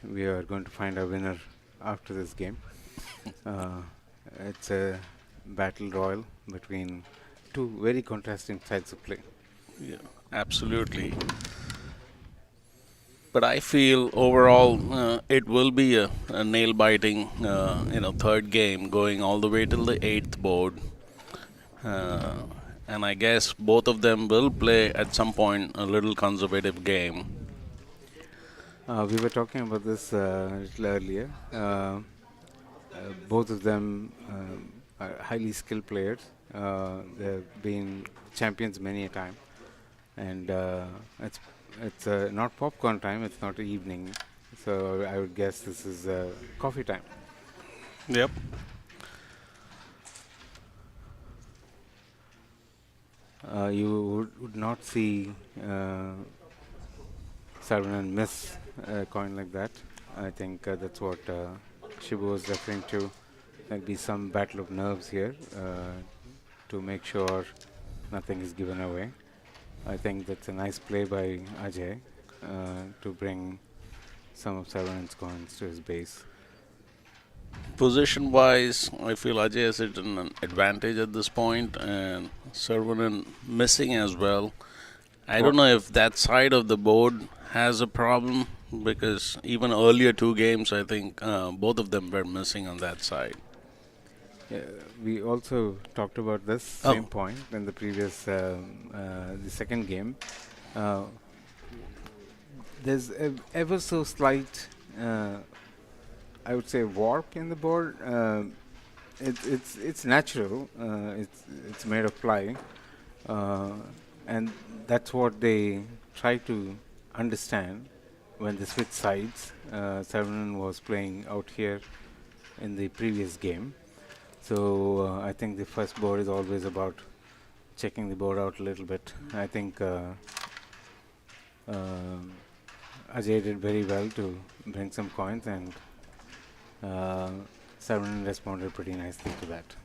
We are going to find our winner after this game. It's a battle royal between two very contrasting styles of play.
Yeah, absolutely. But I feel overall it will be a nail-biting, third game going all the way till the 8th board. And I guess both of them will play at some point a little conservative game.
We were talking about this a little earlier. Both of them are highly skilled players. They've been champions many a time, and it's not popcorn time. It's not evening, so I would guess this is coffee time.
Yep.
You would not see Saron miss a coin like that. I think that's what Shibu was referring to. There'll be some battle of nerves here to make sure nothing is given away. I think that's a nice play by Ajay to bring some of Saron's coins to his base.
Position-wise, I feel Ajay is at an advantage at this point, and Sarvanan missing as well. I don't know if that side of the board has a problem, because even earlier 2 games, I think both of them were missing on that side.
Yeah, we also talked about this same point in the previous, the second game. There's ever so slight, I would say, warp in the board. It's natural. It's made of ply, and that's what they try to understand when they switch sides. Saron was playing out here in the previous game. So I think the first board is always about checking the board out a little bit. I think Ajay did very well to bring some coins, and Saron responded pretty nicely to that.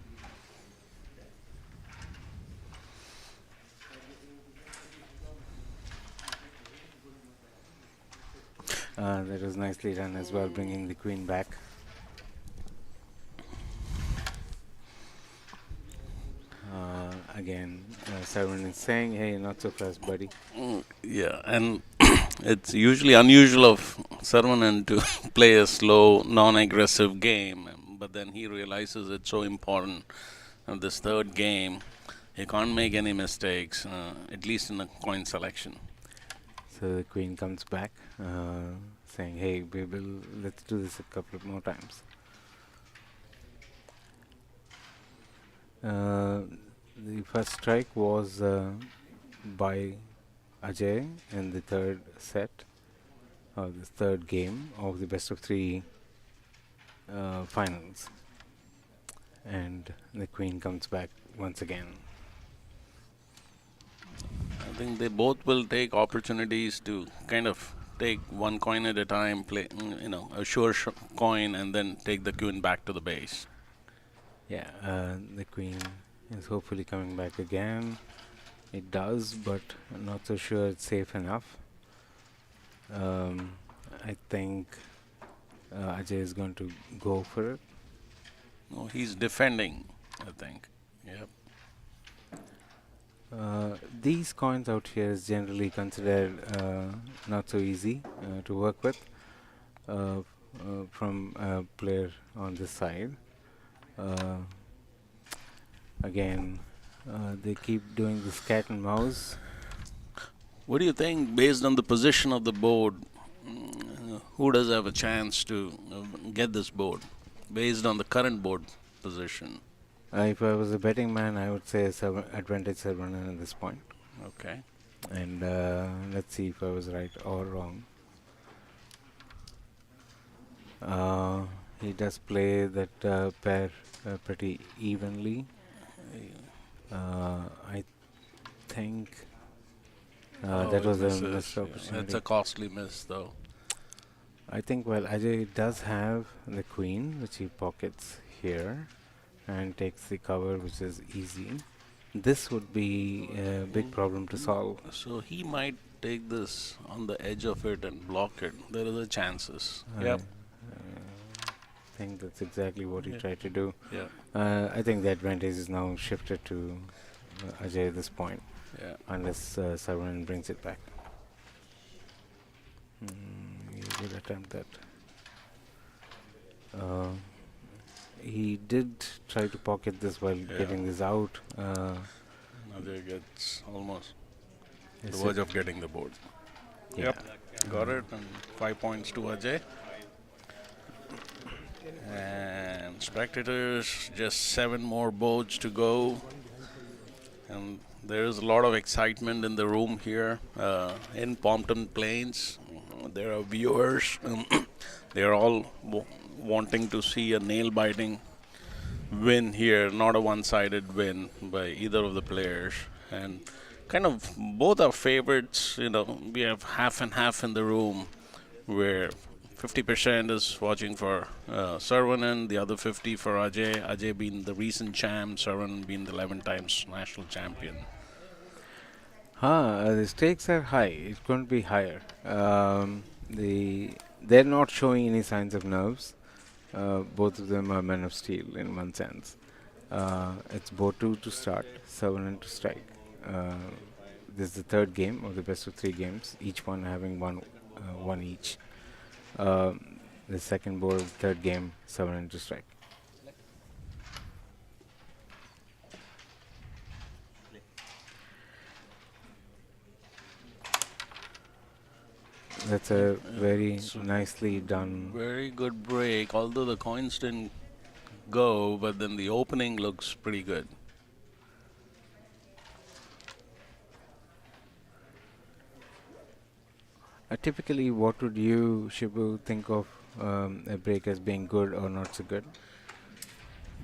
That was nicely done as well, bringing the queen back. Again, Saron is saying, hey, not so fast, buddy.
Yeah, and it's usually unusual of Sarvanan to play a slow, non-aggressive game, but then he realizes it's so important in this third game. He can't make any mistakes, at least in the coin selection.
So the queen comes back, saying, "Hey, let's do this a couple of more times." The first strike was by Ajay in the third set, or the third game of the best of three finals, and the queen comes back once again.
I think they both will take opportunities to kind of take one coin at a time, play, a sure coin, and then take the queen back to the base.
Yeah, the queen is hopefully coming back again. It does, but I'm not so sure it's safe enough. I think Ajay is going to go for it.
No, he's defending, I think. Yep.
These coins out here is generally considered not so easy to work with from a player on this side. Again, they keep doing this cat and mouse.
What do you think, based on the position of the board, who does have a chance to get this board, based on the current board position?
If I was a betting man, I would say advantage Saron at this point.
Okay.
And let's see if I was right or wrong. He does play that pair pretty evenly. I think that was a missed opportunity.
That's a costly miss, though.
I think, well, Ajay does have the queen, which he pockets here and takes the cover, which is easy. This would be a big problem to solve.
So he might take this on the edge of it and block it. There are the chances. Yep.
I think that's exactly what he tried to do.
Yeah.
I think the advantage is now shifted to Ajay at this point,
Yeah.
unless Saron brings it back. He will attempt that. He did try to pocket this while getting this out.
Ajay gets almost the
Is
verge
it-
of getting the board.
Yeah.
Yep. Got it. And 5 points to Ajay. And spectators, just 7 more boards to go. And there is a lot of excitement in the room here in Pompton Plains. There are viewers. They are all wanting to see a nail-biting win here, not a one-sided win by either of the players. And kind of both are favorites. We have half and half in the room, where 50% is watching for Saron, the other 50 for Ajay. Ajay being the recent champ, Saron being the 11 times national champion.
The stakes are high. It's going to be higher. They're not showing any signs of nerves. Both of them are men of steel in one sense. It's board 2 to start, Saron to strike. This is the third game of the best of 3 games, each one having one each. The second board of the third game, Saron to strike. That's a very nicely done.
Very good break, although the coins didn't go, but then the opening looks pretty good.
Typically, what would you, Shibu, think of a break as being good or not so good?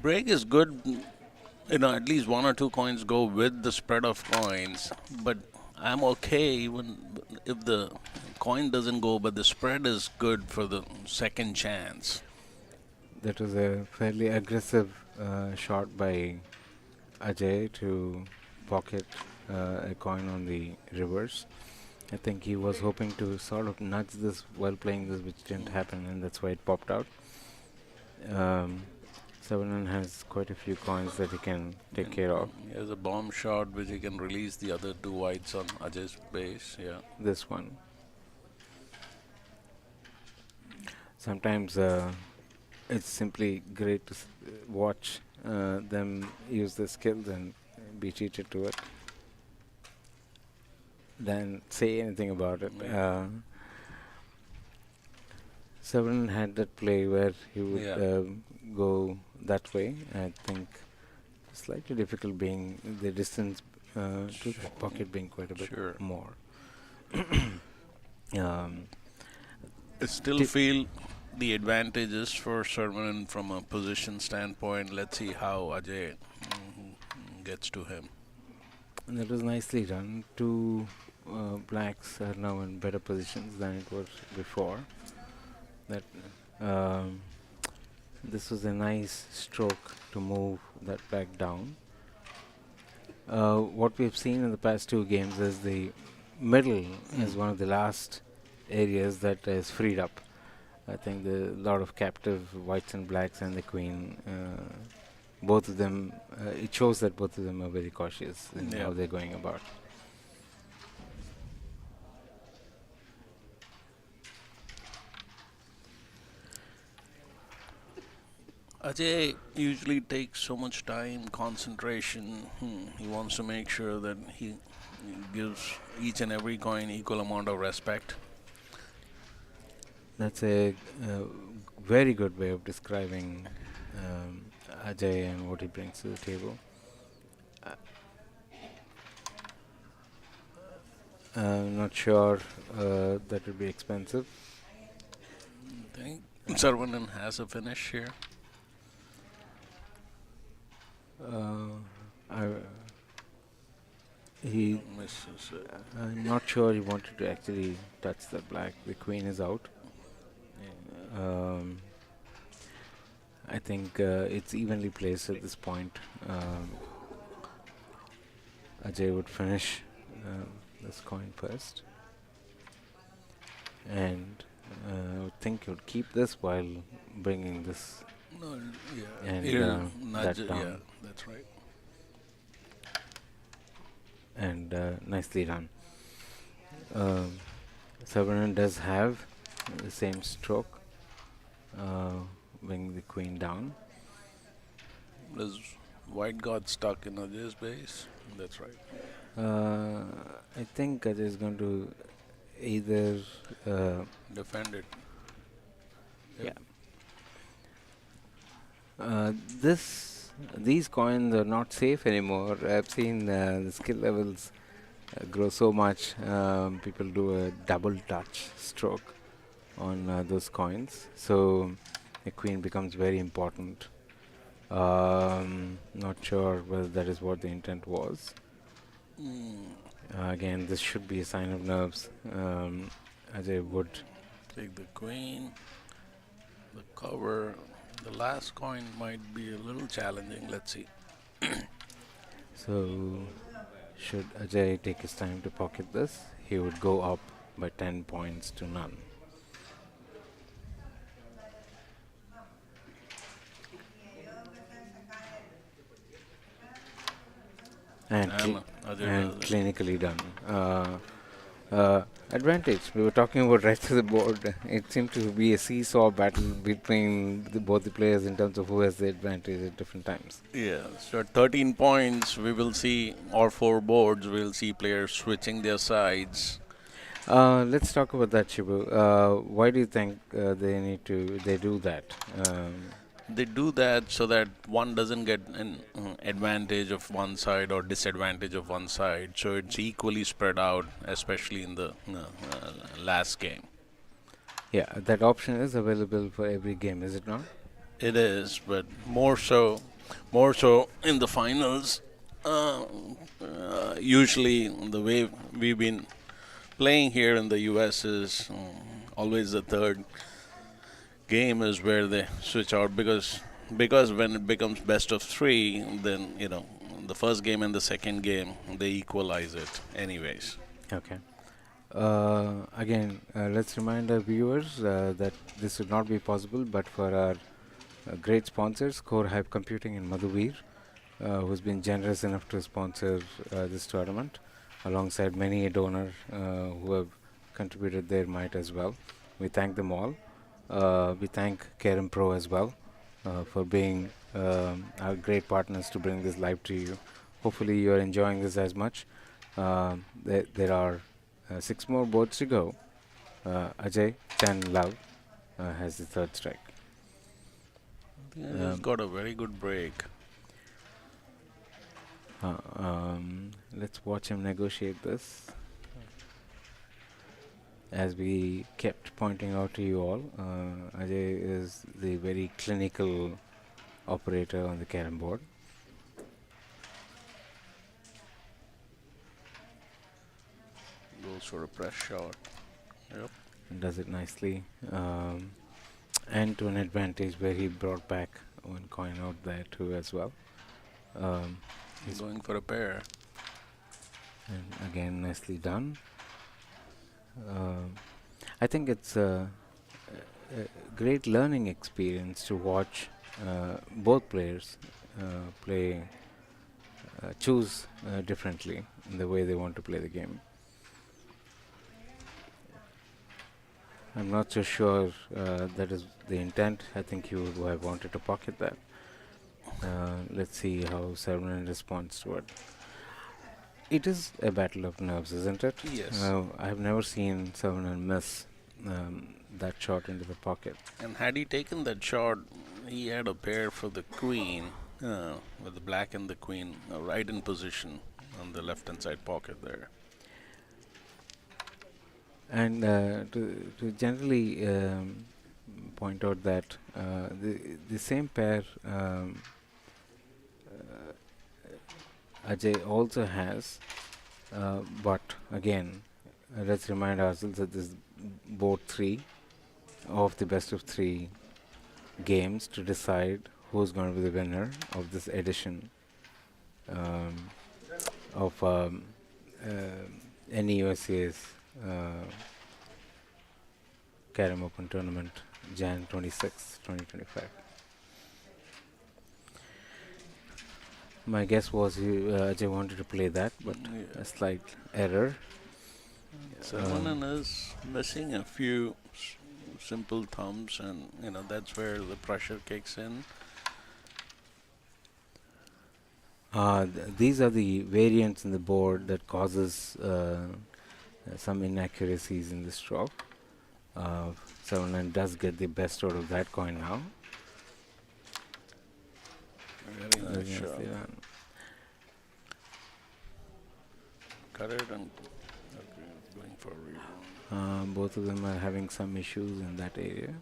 Break is good, at least 1 or 2 coins go with the spread of coins, but I'm okay even if the coin doesn't go, but the spread is good for the second chance.
That was a fairly aggressive shot by Ajay to pocket a coin on the reverse. I think he was hoping to sort of nudge this while playing this, which didn't happen, and that's why it popped out. Saron has quite a few coins that he can take care of.
He has a bomb shot which he can release the other 2 whites on Ajay's base. Yeah.
This one. Sometimes it's simply great to watch them use their skills and be treated to it. than say anything about it.
Yeah.
Saron had that play where he would
Yeah.
go that way. I think slightly difficult being the distance to the pocket being quite a bit
Sure.
more. um,
I still
Ti-
feel the advantages for Sherman from a position standpoint. Let's see how Ajay gets to him.
and that was nicely done. Two blacks are now in better positions than it was before. That um, this was a nice stroke to move that black down. What we've seen in the past two games is the middle is one of the last areas that is freed up. I think the lot of captive whites and blacks and the queen, both of them, it shows that both of them are very cautious in
Yeah.
how they're going about.
Ajay usually takes so much time, concentration. He wants to make sure that he gives each and every coin equal amount of respect.
That's a very good way of describing Ajay and what he brings to the table. I'm not sure that would be expensive.
I think Sarvanan has a finish here.
I, he,
Misses it.
I'm not sure he wanted to actually touch the black. The queen is out. Um, I think it's evenly placed at this point. Ajay would finish this coin first, and I would think he would keep this while bringing this
No, yeah,
and
he'll
that
nudge.
down.
Yeah, that's right.
And nicely done. Savarnan does have the same stroke, bring the queen down.
Does White got stuck in Ajay's base? That's right.
I think Ajay is going to either
Defend it.
yeah. These coins are not safe anymore. I've seen the skill levels grow so much. People do a double touch stroke on those coins, so the queen becomes very important. Not sure whether that is what the intent was. Again, this should be a sign of nerves. Ajay would
Take the queen, the cover. The last coin might be a little challenging. Let's see.
so. Should Ajay take his time to pocket this, he would go up by 10 points to none. And,
And Ajay does it.
clinically done. Advantage. We were talking about right to the board. It seemed to be a seesaw battle between both the players in terms of who has the advantage at different times.
Yeah, so at 13 points, we will see, or 4 boards, we will see players switching their sides.
Let's talk about that, Shibu. Why do you think they do that?
They do that so that one doesn't get an advantage of one side or disadvantage of one side. So it's equally spread out, especially in the last game.
Yeah, that option is available for every game, is it not?
It is, but more so in the finals. Usually, the way we've been playing here in the US is always the third game is where they switch out because when it becomes best of 3, then the first game and the second game they equalize it anyways.
Okay. Again, let's remind our viewers that this would not be possible but for our great sponsors, Core Hype Computing and Madhuvir, who's been generous enough to sponsor this tournament, alongside many a donor who have contributed their might as well. We thank them all. We thank Carrom Pro as well for being our great partners to bring this live to you. Hopefully you are enjoying this as much. There are 6 more boards to go. Ajay, 10 love, has the third strike.
He's got a very good break.
Let's watch him negotiate this. As we kept pointing out to you all, Ajay is the very clinical operator on the carrom board.
Goes for a press shot. Yep.
And does it nicely. And to an advantage where he brought back one coin out there too as well.
He's going for a pair.
And again, nicely done. I think it's a great learning experience to watch both players choose differently in the way they want to play the game. I'm not so sure that is the intent. I think he would have wanted to pocket that. Let's see how Saron responds to it. It is a battle of nerves, isn't it?
Yes.
I have never seen Saron miss that shot into the pocket.
And had he taken that shot, he had a pair for the queen, with the black and the queen right in position on the left-hand side pocket there.
And to generally point out that the same pair Ajay also has, but again, let's remind ourselves that this is board 3 of the best of 3 games to decide who's going to be the winner of this edition of NEUSCA's Carrom Open Tournament, Jan 26, 2025. My guess was Ajay wanted to play that, but a slight error.
Saron is missing a few simple thumbs, and that's where the pressure kicks in.
These are the variants in the board that causes some inaccuracies in the stroke. Saron does get the best out of that coin now.
Very nice shot. Cut it and going for a rebound.
Both of them are having some issues in that area.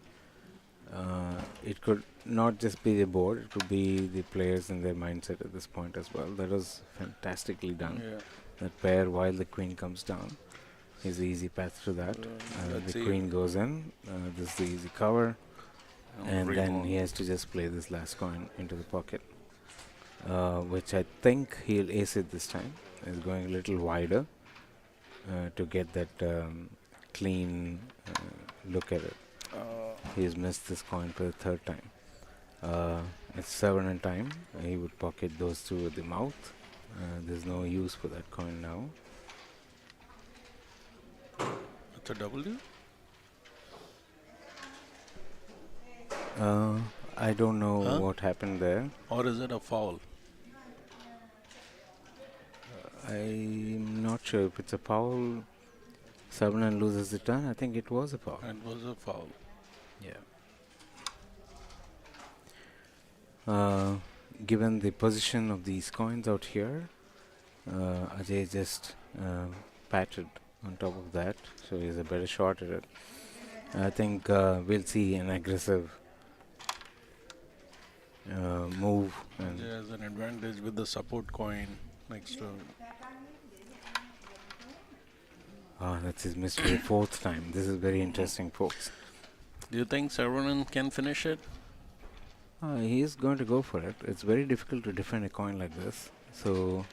It could not just be the board, it could be the players and their mindset at this point as well. That was fantastically done.
Yeah.
That pair while the queen comes down is the easy path to that. The queen goes in, this is the easy cover, and then he has to just play this last coin into the pocket, which I think he'll ace it this time. He's going a little wider to get that clean look at it. He's missed this coin for the third time. It's Saron time. He would pocket those two with the mouth. There's no use for that coin now.
It's a W?
I don't know what happened there.
Or is it a foul?
I'm not sure if it's a foul. Saron loses the turn. I think it was a foul.
It was a foul.
Yeah. Given the position of these coins out here, Ajay just patted on top of that, so he has a better shot at it. I think we'll see an aggressive move. And
There's an advantage with the support coin next to him.
that's his miss for the fourth time. This is very interesting, folks.
Do you think Saron can finish it?
He is going to go for it. It's very difficult to defend a coin like this. So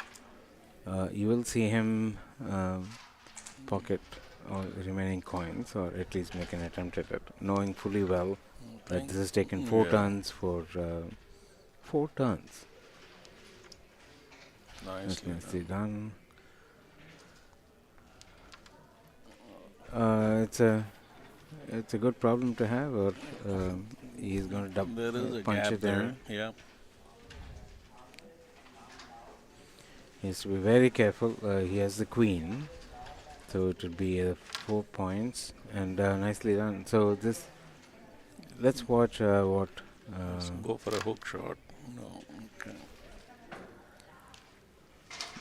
you will see him pocket all the remaining coins, or at least make an attempt at it, knowing fully well that this has taken 4 turns for 4 turns. Nicely done. It's a good problem to have, or he's going to
There is a
punch
gap
it
there.
in.
Yeah.
He has to be very careful. He has the queen. So it would be 4 points and nicely done. So this, let's watch what.
Let's go for a hook shot. No, okay.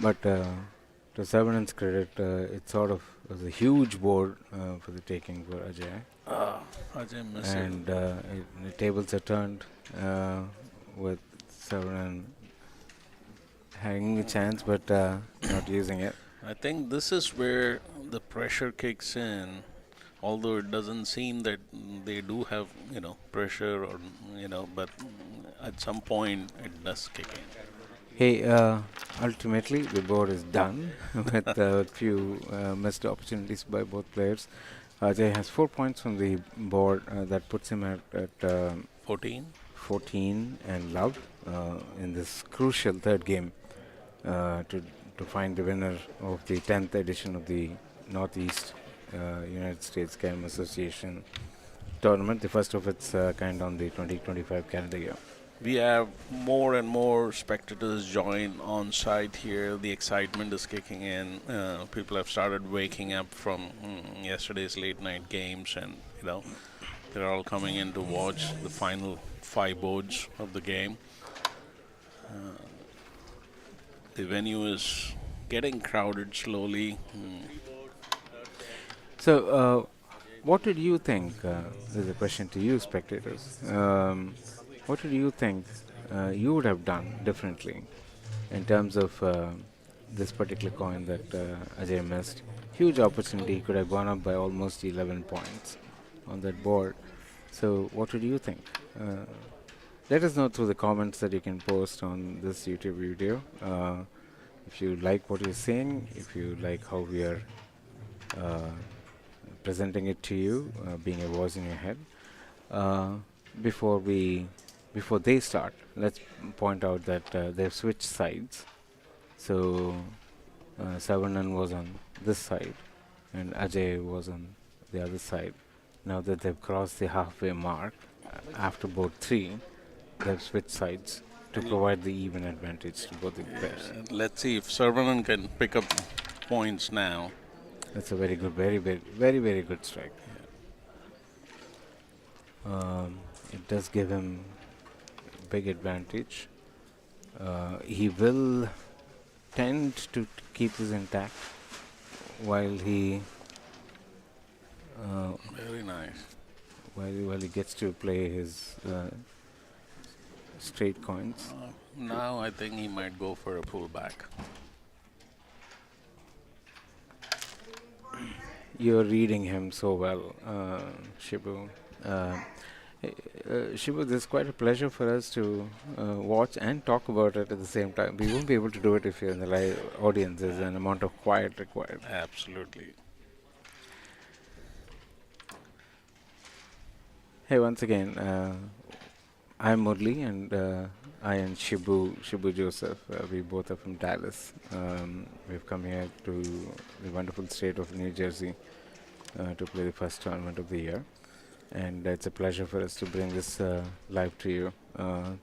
But to Sabanan's credit, it sort of was a huge board for the taking for Ajay.
Ajay missed it.
And the tables are turned with Sabanan having a chance but not using it.
I think this is where the pressure kicks in, although it doesn't seem that they do have, pressure or, but at some point it does kick in.
Hey, ultimately the board is done with a few missed opportunities by both players. Ajay has 4 points from the board that puts him at
14?
14 and love in this crucial third game to find the winner of the 10th edition of the Northeast United States Carrom Association tournament, the first of its kind on the 2025 calendar year.
We have more and more spectators join on site here. The excitement is kicking in. People have started waking up from yesterday's late night games, and they're all coming in to watch the final 5 boards of the game. The venue is getting crowded slowly.
So, what did you think? There's a question to you, spectators. What did you think you would have done differently in terms of this particular coin that Ajay missed? Huge opportunity, could have gone up by almost 11 points on that board. So, what did you think? Let us know through the comments that you can post on this YouTube video. If you like what you're seeing, if you like how we are presenting it to you, being a voice in your head. Before they start, let's point out that they've switched sides. So Savanan was on this side and Ajay was on the other side. Now that they've crossed the halfway mark, after board 3, they've switched sides to provide the even advantage to both the players.
Let's see if Sarvanan can pick up points now.
That's a very good, very good strike. It does give him big advantage. He will tend to keep this intact while he
Very nice.
while he gets to play his straight coins.
Now I think he might go for a pullback.
You're reading him so well, Shibu. Shibu, this is quite a pleasure for us to watch and talk about it at the same time. We won't be able to do it if you're in the live audience. There's an amount of quiet required.
Absolutely.
Hey, once again, I'm Murli and I and Shibu Joseph. We both are from Dallas. We've come here to the wonderful state of New Jersey to play the first tournament of the year. And it's a pleasure for us to bring this live to you.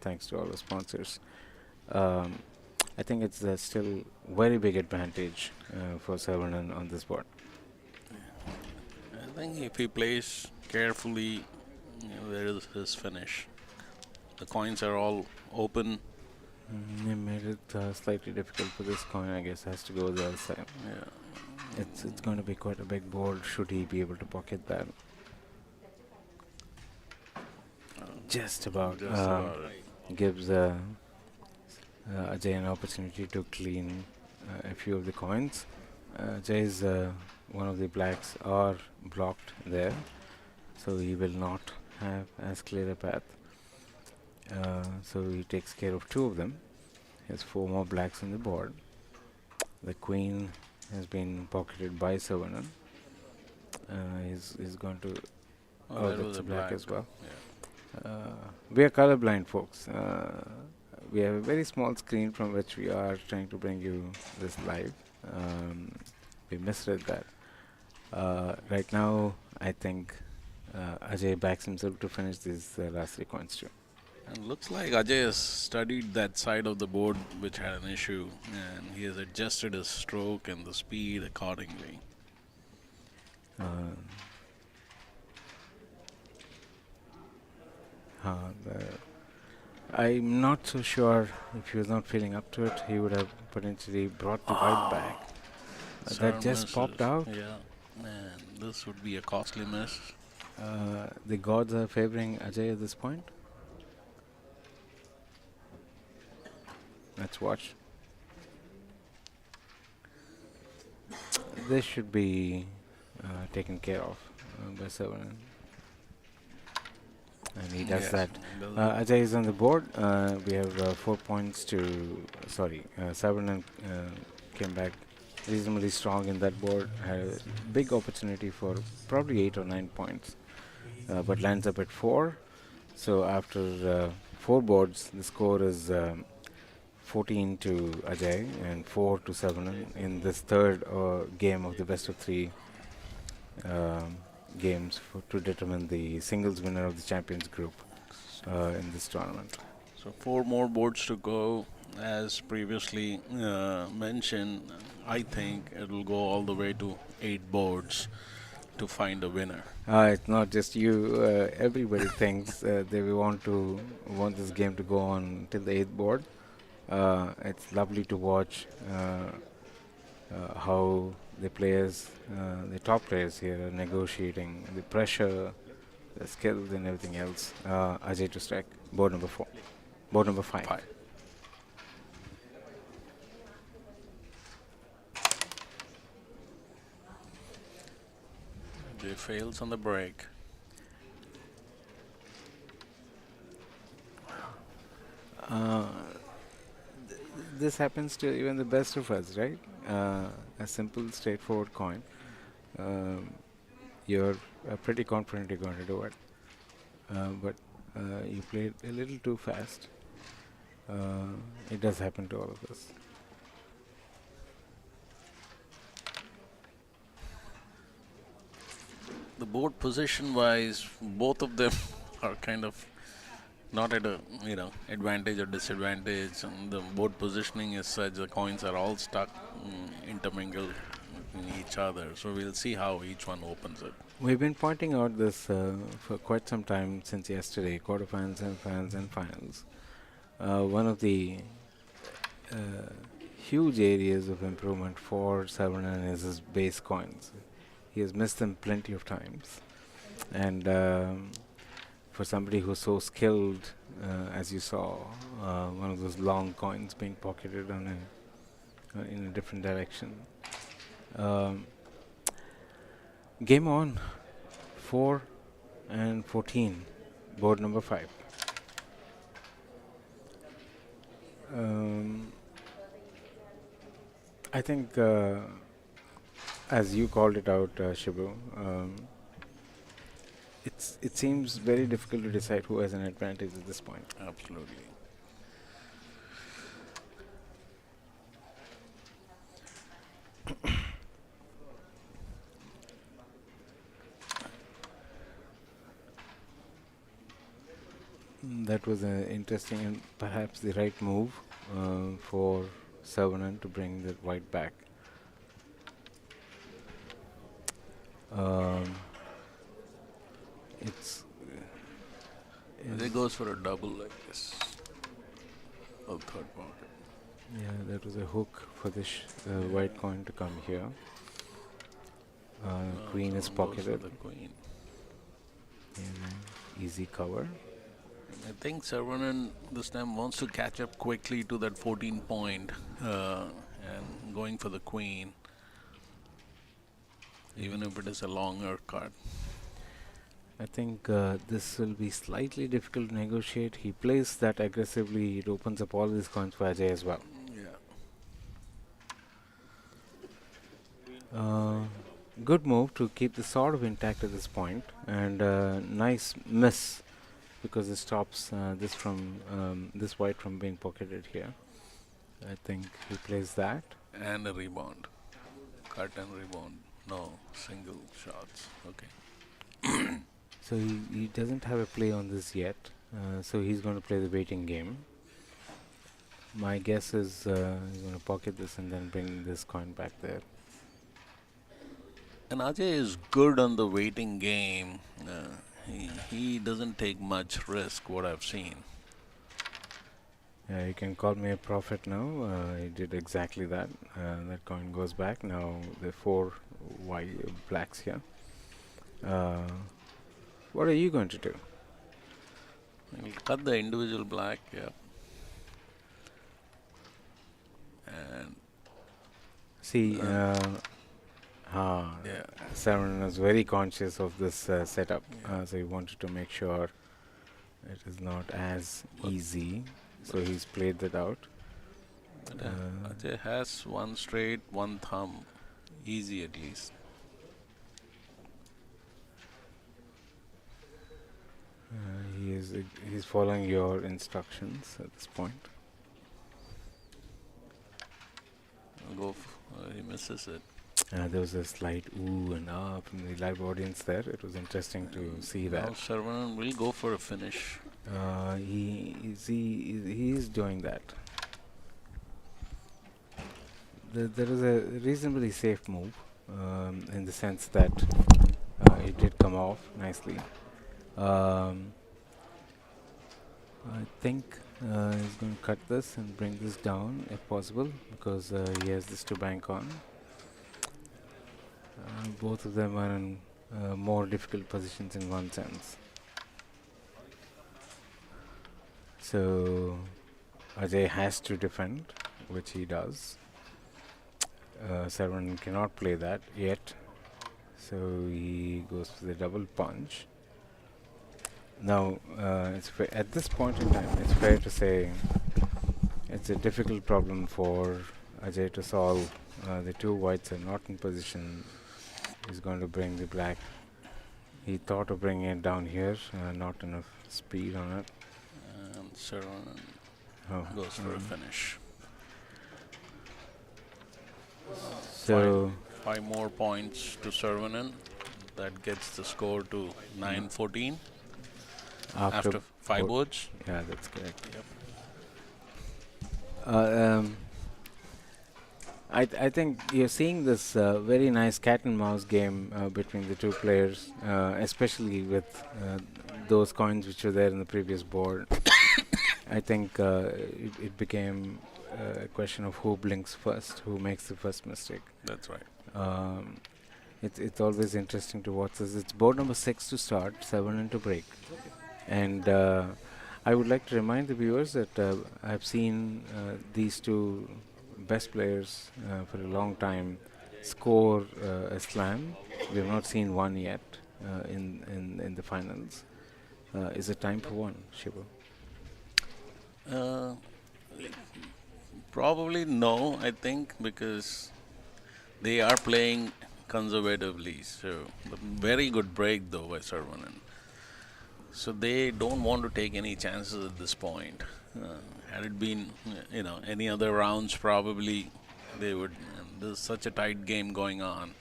Thanks to all the sponsors. I think it's still very big advantage for Savanan on this board.
I think if he plays carefully, there is his finish. The coins are all open.
They made it slightly difficult for this coin. I guess has to go the other side.
Yeah.
It's going to be quite a big board. Should he be able to pocket that? Just about.
Just about it.
Gives Ajay an opportunity to clean a few of the coins. Ajay's one of the blacks are blocked there, so he will not have as clear a path. So he takes care of 2 of them. He has 4 more blacks on the board. The queen has been pocketed by Savanan. He's going to. Oh,
that was
that's
a
a black
black.
as well.
Yeah.
We are colorblind, folks. We have a very small screen from which we are trying to bring you this live. We misread that. Right now, I think Ajay backs himself to finish these last 3 coins too.
And looks like Ajay has studied that side of the board which had an issue, and he has adjusted his stroke and the speed accordingly.
I'm not so sure if he was not feeling up to it, he would have potentially brought the white back. That
Saron
just popped
misses.
out.
Yeah, man, this would be a costly miss.
The gods are favoring Ajay at this point. Let's watch. This should be taken care of by Saron. And he does
Yes,
that.
well,
Ajay is on the board. We have 4 points to. Sorry, Saron came back reasonably strong in that board. Had a big opportunity for probably 8 or 9 points, but lands up at 4. So after 4 boards, the score is 14 to Ajay and 4 to Savan in this third game of the best of 3 games to determine the singles winner of the champions group in this tournament.
so 4 more boards to go. As previously mentioned, I think it will go all the way to 8 boards to find a winner.
It's not just you. Everybody thinks they want this game to go on till the 8th board. It's lovely to watch how the players, the top players here, are negotiating the pressure, the skills, and everything else. Ajay to strike board number 4, board number 5.
5. They fails on the break.
This happens to even the best of us, right? A simple, straightforward coin. You're pretty confident you're going to do it, but you played a little too fast. It does happen to all of us.
The board position wise, both of them are kind of not at a advantage or disadvantage, and the board positioning is such the coins are all stuck intermingled in each other. So we'll see how each one opens it.
We've been pointing out this for quite some time since yesterday, quarterfinals, semifinals, and finals. One of the huge areas of improvement for Savarnan is his base coins. He has missed them plenty of times, and for somebody who's so skilled, as you saw, one of those long coins being pocketed in a different direction. Game on, 4 and 14, board number 5. I think, as you called it out, Shibu, it seems very difficult to decide who has an advantage at this point.
Absolutely.
That was an interesting and perhaps the right move for Savarnan to bring the white back. It's
It goes for a double like this. Oh, third pocket.
yeah, that was a hook for this white coin to come here. Queen is
Someone goes for
pocketed.
the queen.
Easy cover.
I think Sarvanan this time wants to catch up quickly to that 14 point and going for the queen, even if it is a longer card.
I think this will be slightly difficult to negotiate. He plays that aggressively. It opens up all these coins for Ajay as well.
Yeah.
Good move to keep the sort of intact at this point, and nice miss because it stops this white from being pocketed here. I think he plays that.
And a rebound. Cut and rebound. No, single shots. Okay.
So he doesn't have a play on this yet. So he's going to play the waiting game. My guess is he's going to pocket this and then bring this coin back there.
And Ajay is good on the waiting game. he doesn't take much risk, what I've seen.
Yeah, you can call me a prophet now. He did exactly that. That coin goes back. Now the four white blacks here. What are you going to do?
We'll cut the individual black, yeah. And
See,
yeah.
Saron was very conscious of this setup, so he wanted to make sure it is not as easy. So he's played that out.
But Ajay has one straight, one thumb, easy at least.
He's following your instructions at this point.
He misses it.
There was a slight ooh and ah from the live audience there. It was interesting to see
Now
that.
Saravanan will go for a finish.
He is doing that. There is a reasonably safe move in the sense that it did come off nicely. I think he's going to cut this and bring this down if possible because he has this to bank on. Both of them are in more difficult positions in one sense. So Ajay has to defend, which he does. Saron cannot play that yet, so he goes for the double punch. Now, at this point in time, it's fair to say it's a difficult problem for Ajay to solve. The two whites are not in position. He's going to bring the black. He thought of bringing it down here, not enough speed on it.
And Saravanan goes for a
mm.
finish.
So,
Five more points to Saravanan. That gets the score to 9-14 after 5 boards.
Yeah, that's correct.
Yep.
I think you're seeing this very nice cat and mouse game between the two players, especially with those coins which were there in the previous board. I think it became a question of who blinks first, who makes the first mistake.
That's right.
It's always interesting to watch this. It's board number 6 to start, 7 into break. And I would like to remind the viewers that I've seen these two best players for a long time score a slam. We have not seen one yet in the finals. Is it time for one, Shiva?
Probably no, I think, because they are playing conservatively. So, very good break though by Saravanan. So they don't want to take any chances at this point. Had it been, any other rounds, probably they would. There's such a tight game going on.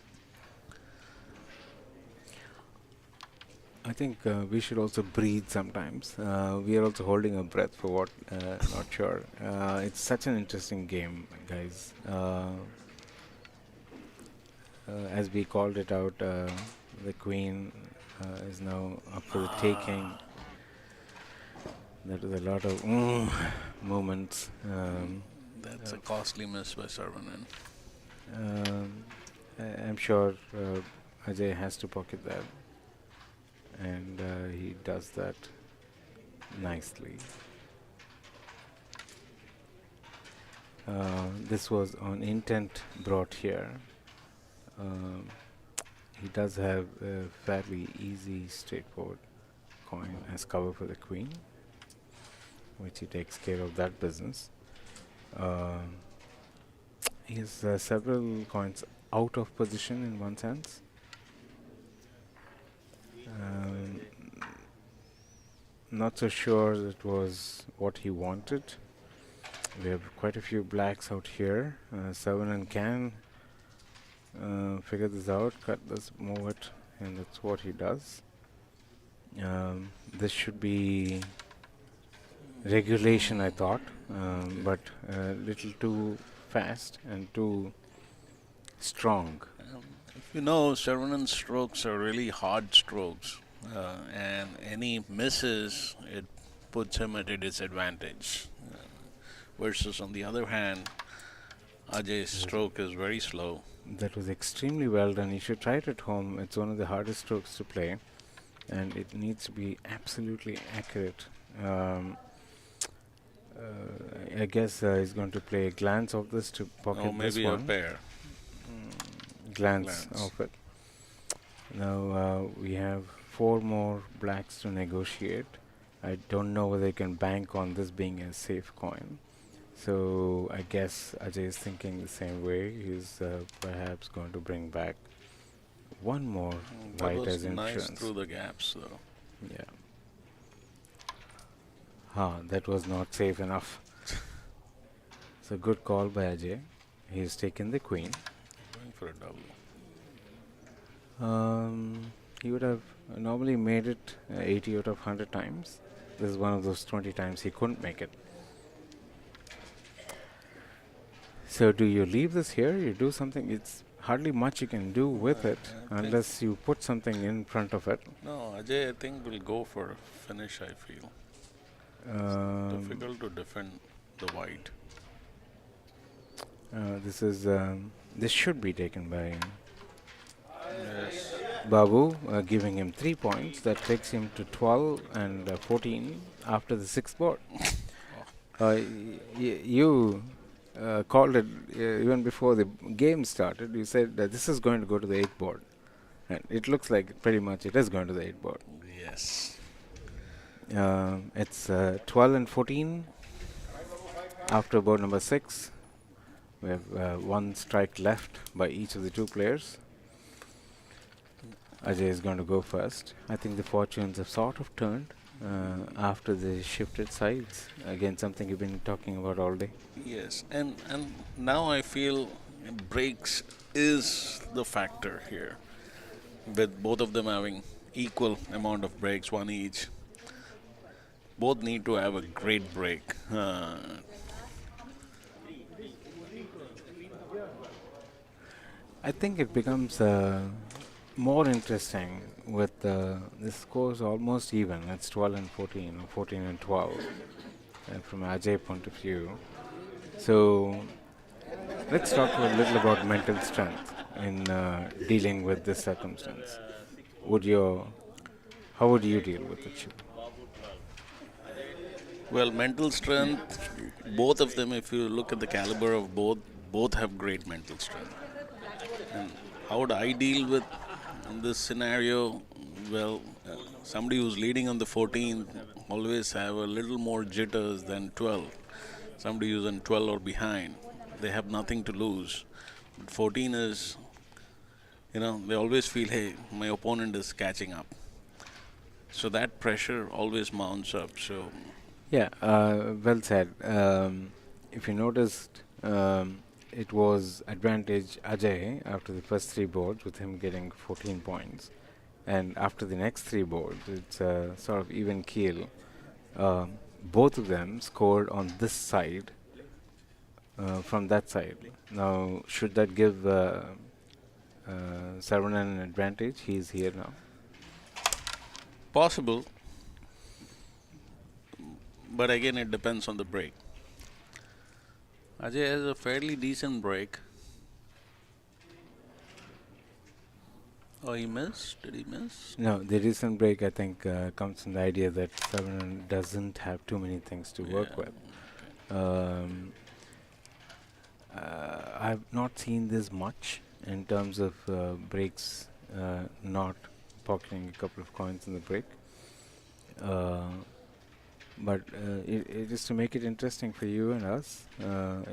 I think we should also breathe sometimes. We are also holding our breath for what, not sure. It's such an interesting game, guys. As we called it out, the queen is now up for the taking. That is a lot of moments.
That's a costly miss by Saravanan.
I'm sure Ajay has to pocket that. And he does that nicely. This was on intent brought here. He does have a fairly easy, straightforward coin as cover for the queen, which he takes care of that business. He has several coins out of position in one sense. Not so sure that was what he wanted. We have quite a few blacks out here. Saron can figure this out, cut this, move it, and that's what he does. This should be regulation, I thought, but a little too fast and too strong.
If you know, Sarvanan's strokes are really hard strokes. and any misses, it puts him at a disadvantage. Versus, on the other hand, Ajay's stroke is very slow.
That was extremely well done. You should try it at home. It's one of the hardest strokes to play, and it needs to be absolutely accurate. Um, I guess he's going to play a glance of this to pocket
Or
this
maybe a
one.
pair.
Glance
Glance.
of it. Now we have 4 more blacks to negotiate. I don't know whether they can bank on this being a safe coin. So I guess Ajay is thinking the same way. He's perhaps going to bring back one more
That
white
was
as
nice
insurance.
through the gaps, though.
Yeah. That was not safe enough. So good call by Ajay. He's taken the queen.
Going for a double.
He would have normally made it 80 out of 100 times. This is one of those 20 times he couldn't make it. So do you leave this here? You do something? It's hardly much you can do with it
I think-
unless you put something in front of it.
No, Ajay, I think, will go for a finish, I feel. Difficult to defend the white.
This should be taken by
Yes.
Babu, giving him 3 points. That takes him to 12 and 14 after the 6th board. You called it even before the game started. You said that this is going to go to the 8th board. And it looks like pretty much it is going to the 8th board.
Yes.
It's 12 and 14 after board number 6. We have 1 strike left by each of the 2 players. Ajay is going to go first. I think the fortunes have sort of turned after they shifted sides. Again, something you've been talking about all day.
Yes, and now I feel breaks is the factor here, with both of them having equal amount of breaks, 1 each. Both need to have a great break.
I think it becomes more interesting with the scores almost even. It's 12 and 14, or 14 and 12, from Ajay point of view. So let's talk a little about mental strength in dealing with this circumstance. How would you deal with it, Shiv?
Well, mental strength, both of them, if you look at the caliber of both have great mental strength. And how would I deal with this scenario? Well, somebody who's leading on the 14th always have a little more jitters than 12. Somebody who's on 12 or behind, they have nothing to lose. But 14 is, they always feel, hey, my opponent is catching up. So that pressure always mounts up. So
Yeah, well said. If you noticed, it was advantage Ajay after the first 3 boards with him getting 14 points. And after the next 3 boards, it's sort of even keel. Both of them scored on this side from that side. Now, should that give Saron an advantage? He's here now.
possible, but again, it depends on the break. Ajay has a fairly decent break. Oh, he missed? Did he miss?
No, the recent break, I think, comes from the idea that Saron doesn't have too many things to work
Yeah,
with. I've not seen this much in terms of breaks not pocketing a couple of coins in the break. But it is to make it interesting for you and us,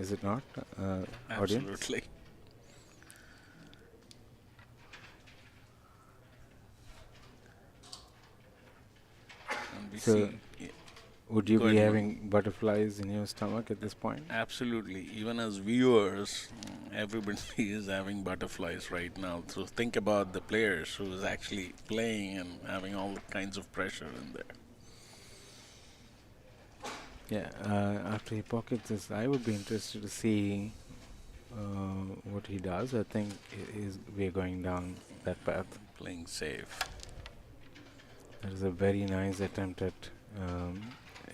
is it not, audience?
Absolutely. And we
So,
see,
would you
Go
be
ahead,
having butterflies in your stomach at this point?
absolutely, even as viewers, everybody is having butterflies right now. So think about the players who is actually playing and having all kinds of pressure in there.
Yeah, after he pockets this, I would be interested to see what he does. I think we're going down that path.
Playing safe.
That is a very nice attempt at,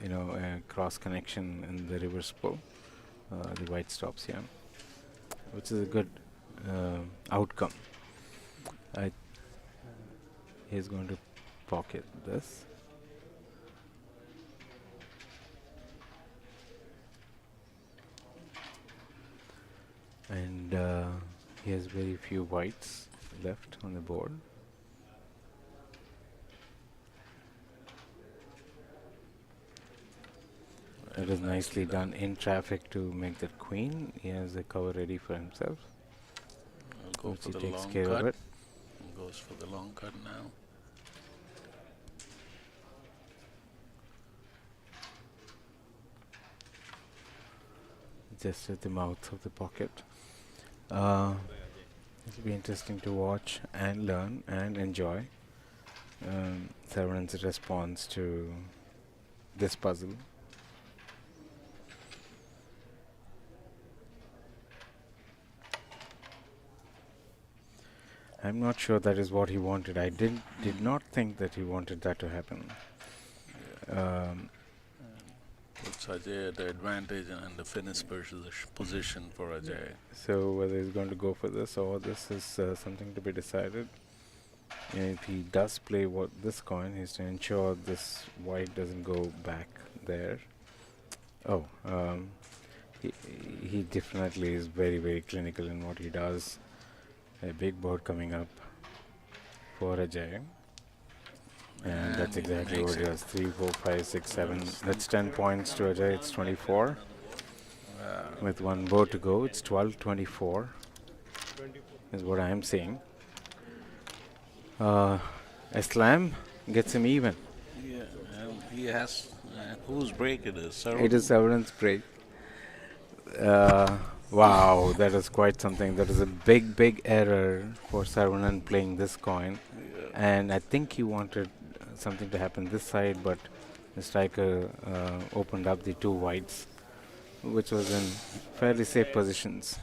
a cross connection in the reverse pull. The white stops here, which is a good outcome. He's going to pocket this. And he has very few whites left on the board. It is nicely done in traffic to make that queen. He has a cover ready for himself,
Go
which
for
he
the
takes
long
care
cut.
of it.
Goes for the long cut now.
Just at the mouth of the pocket. It'll be interesting to watch and learn and enjoy Saron's response to this puzzle. I'm not sure that is what he wanted. I did not think that he wanted that to happen.
Puts Ajay at the advantage and the finish position for Ajay.
So whether he's going to go for this or this is something to be decided. If he does play this coin, he's to ensure this white doesn't go back there. Oh, he definitely is very, very clinical in what he does. A big board coming up for Ajay. And that's
he
exactly
makes
what he
it.
does. 3, 4, 5, 6, 7. That's 10 points to Ajay. It's 24. With one board to go, it's 12-24. Is what I'm seeing. A slam gets him even.
Yeah, and he has. Whose break it is? Saron?
It is Saron's break. Wow, that is quite something. That is a big, big error for Saron playing this coin. And I think he wanted something to happen this side, but the striker opened up the two whites, which was in fairly safe positions.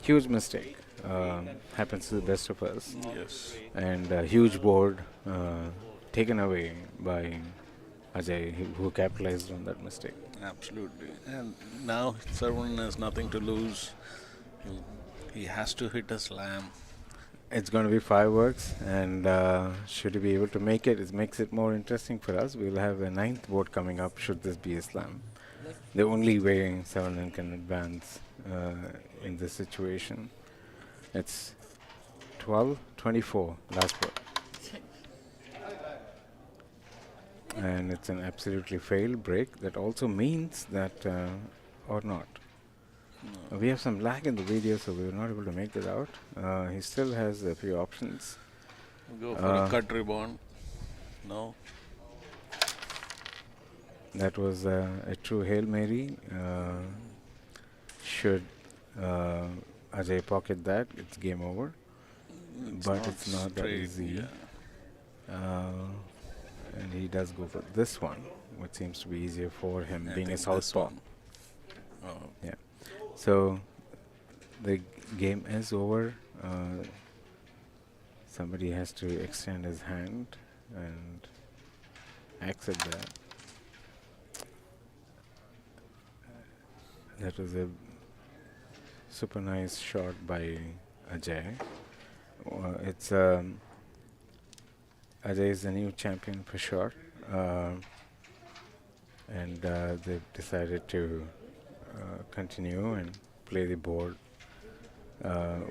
Huge mistake. Happens to the best of us.
Yes.
And a huge board taken away by Ajay, who capitalized on that mistake.
Absolutely. And now Saron has nothing to lose. He has to hit a slam.
It's going to be fireworks, and should he be able to make it, it makes it more interesting for us. We'll have a ninth board coming up should this be a slam. The only way Saron can advance in this situation. It's 12-24, last board. And it's an absolutely failed break. That also means that, or not. We have some lag in the video, so we were not able to make that out. He still has a few options.
Go for a cut ribbon. No.
That was a true Hail Mary. Should Ajay pocket that, it's game over. But it's not that
straight,
easy.
yeah.
And he does go for this one, which seems to be easier for him,
I
being a
think this
southpaw.
one. Oh.
Yeah. So the game is over. Somebody has to extend his hand and accept that. That was a super nice shot by Ajay. It's Ajay is the new champion for sure, and they've decided to continue and play the board.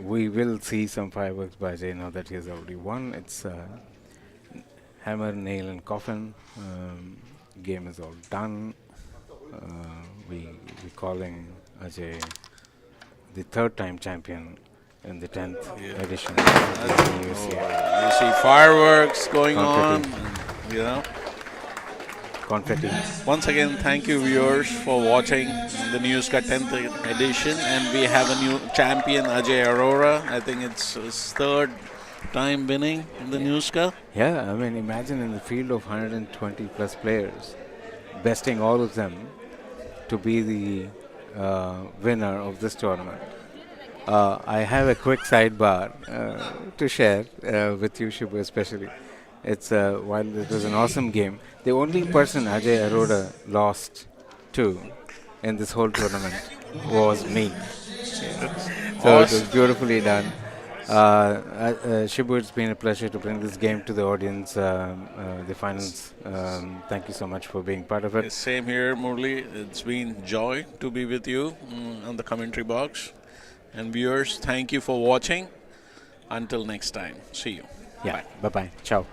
We will see some fireworks by Ajay now that he has already won. It's hammer, nail, and coffin. Game is all done. We're calling Ajay the third-time champion in the 10th edition of the UCA.
You see fireworks going
Confetti.
on. You know.
Confetti.
Once again, thank you viewers for watching the NEUSCA 10th edition, and we have a new champion, Ajay Arora. I think it's his third time winning in the NEUSCA.
Yeah, I mean, imagine in the field of 120 plus players, besting all of them to be the winner of this tournament. I have a quick sidebar to share with you, Shibu, especially. It's while it was an awesome game, the only person Ajay Aroda lost to in this whole tournament was me. So it was
Awesome.
beautifully done. Shibu, it's been a pleasure to bring this game to the audience, the finals. Thank you so much for being part of it.
Same here, Murli. It's been joy to be with you on the commentary box. And viewers, thank you for watching. Until next time, see you.
Yeah,
Bye.
bye bye. Ciao.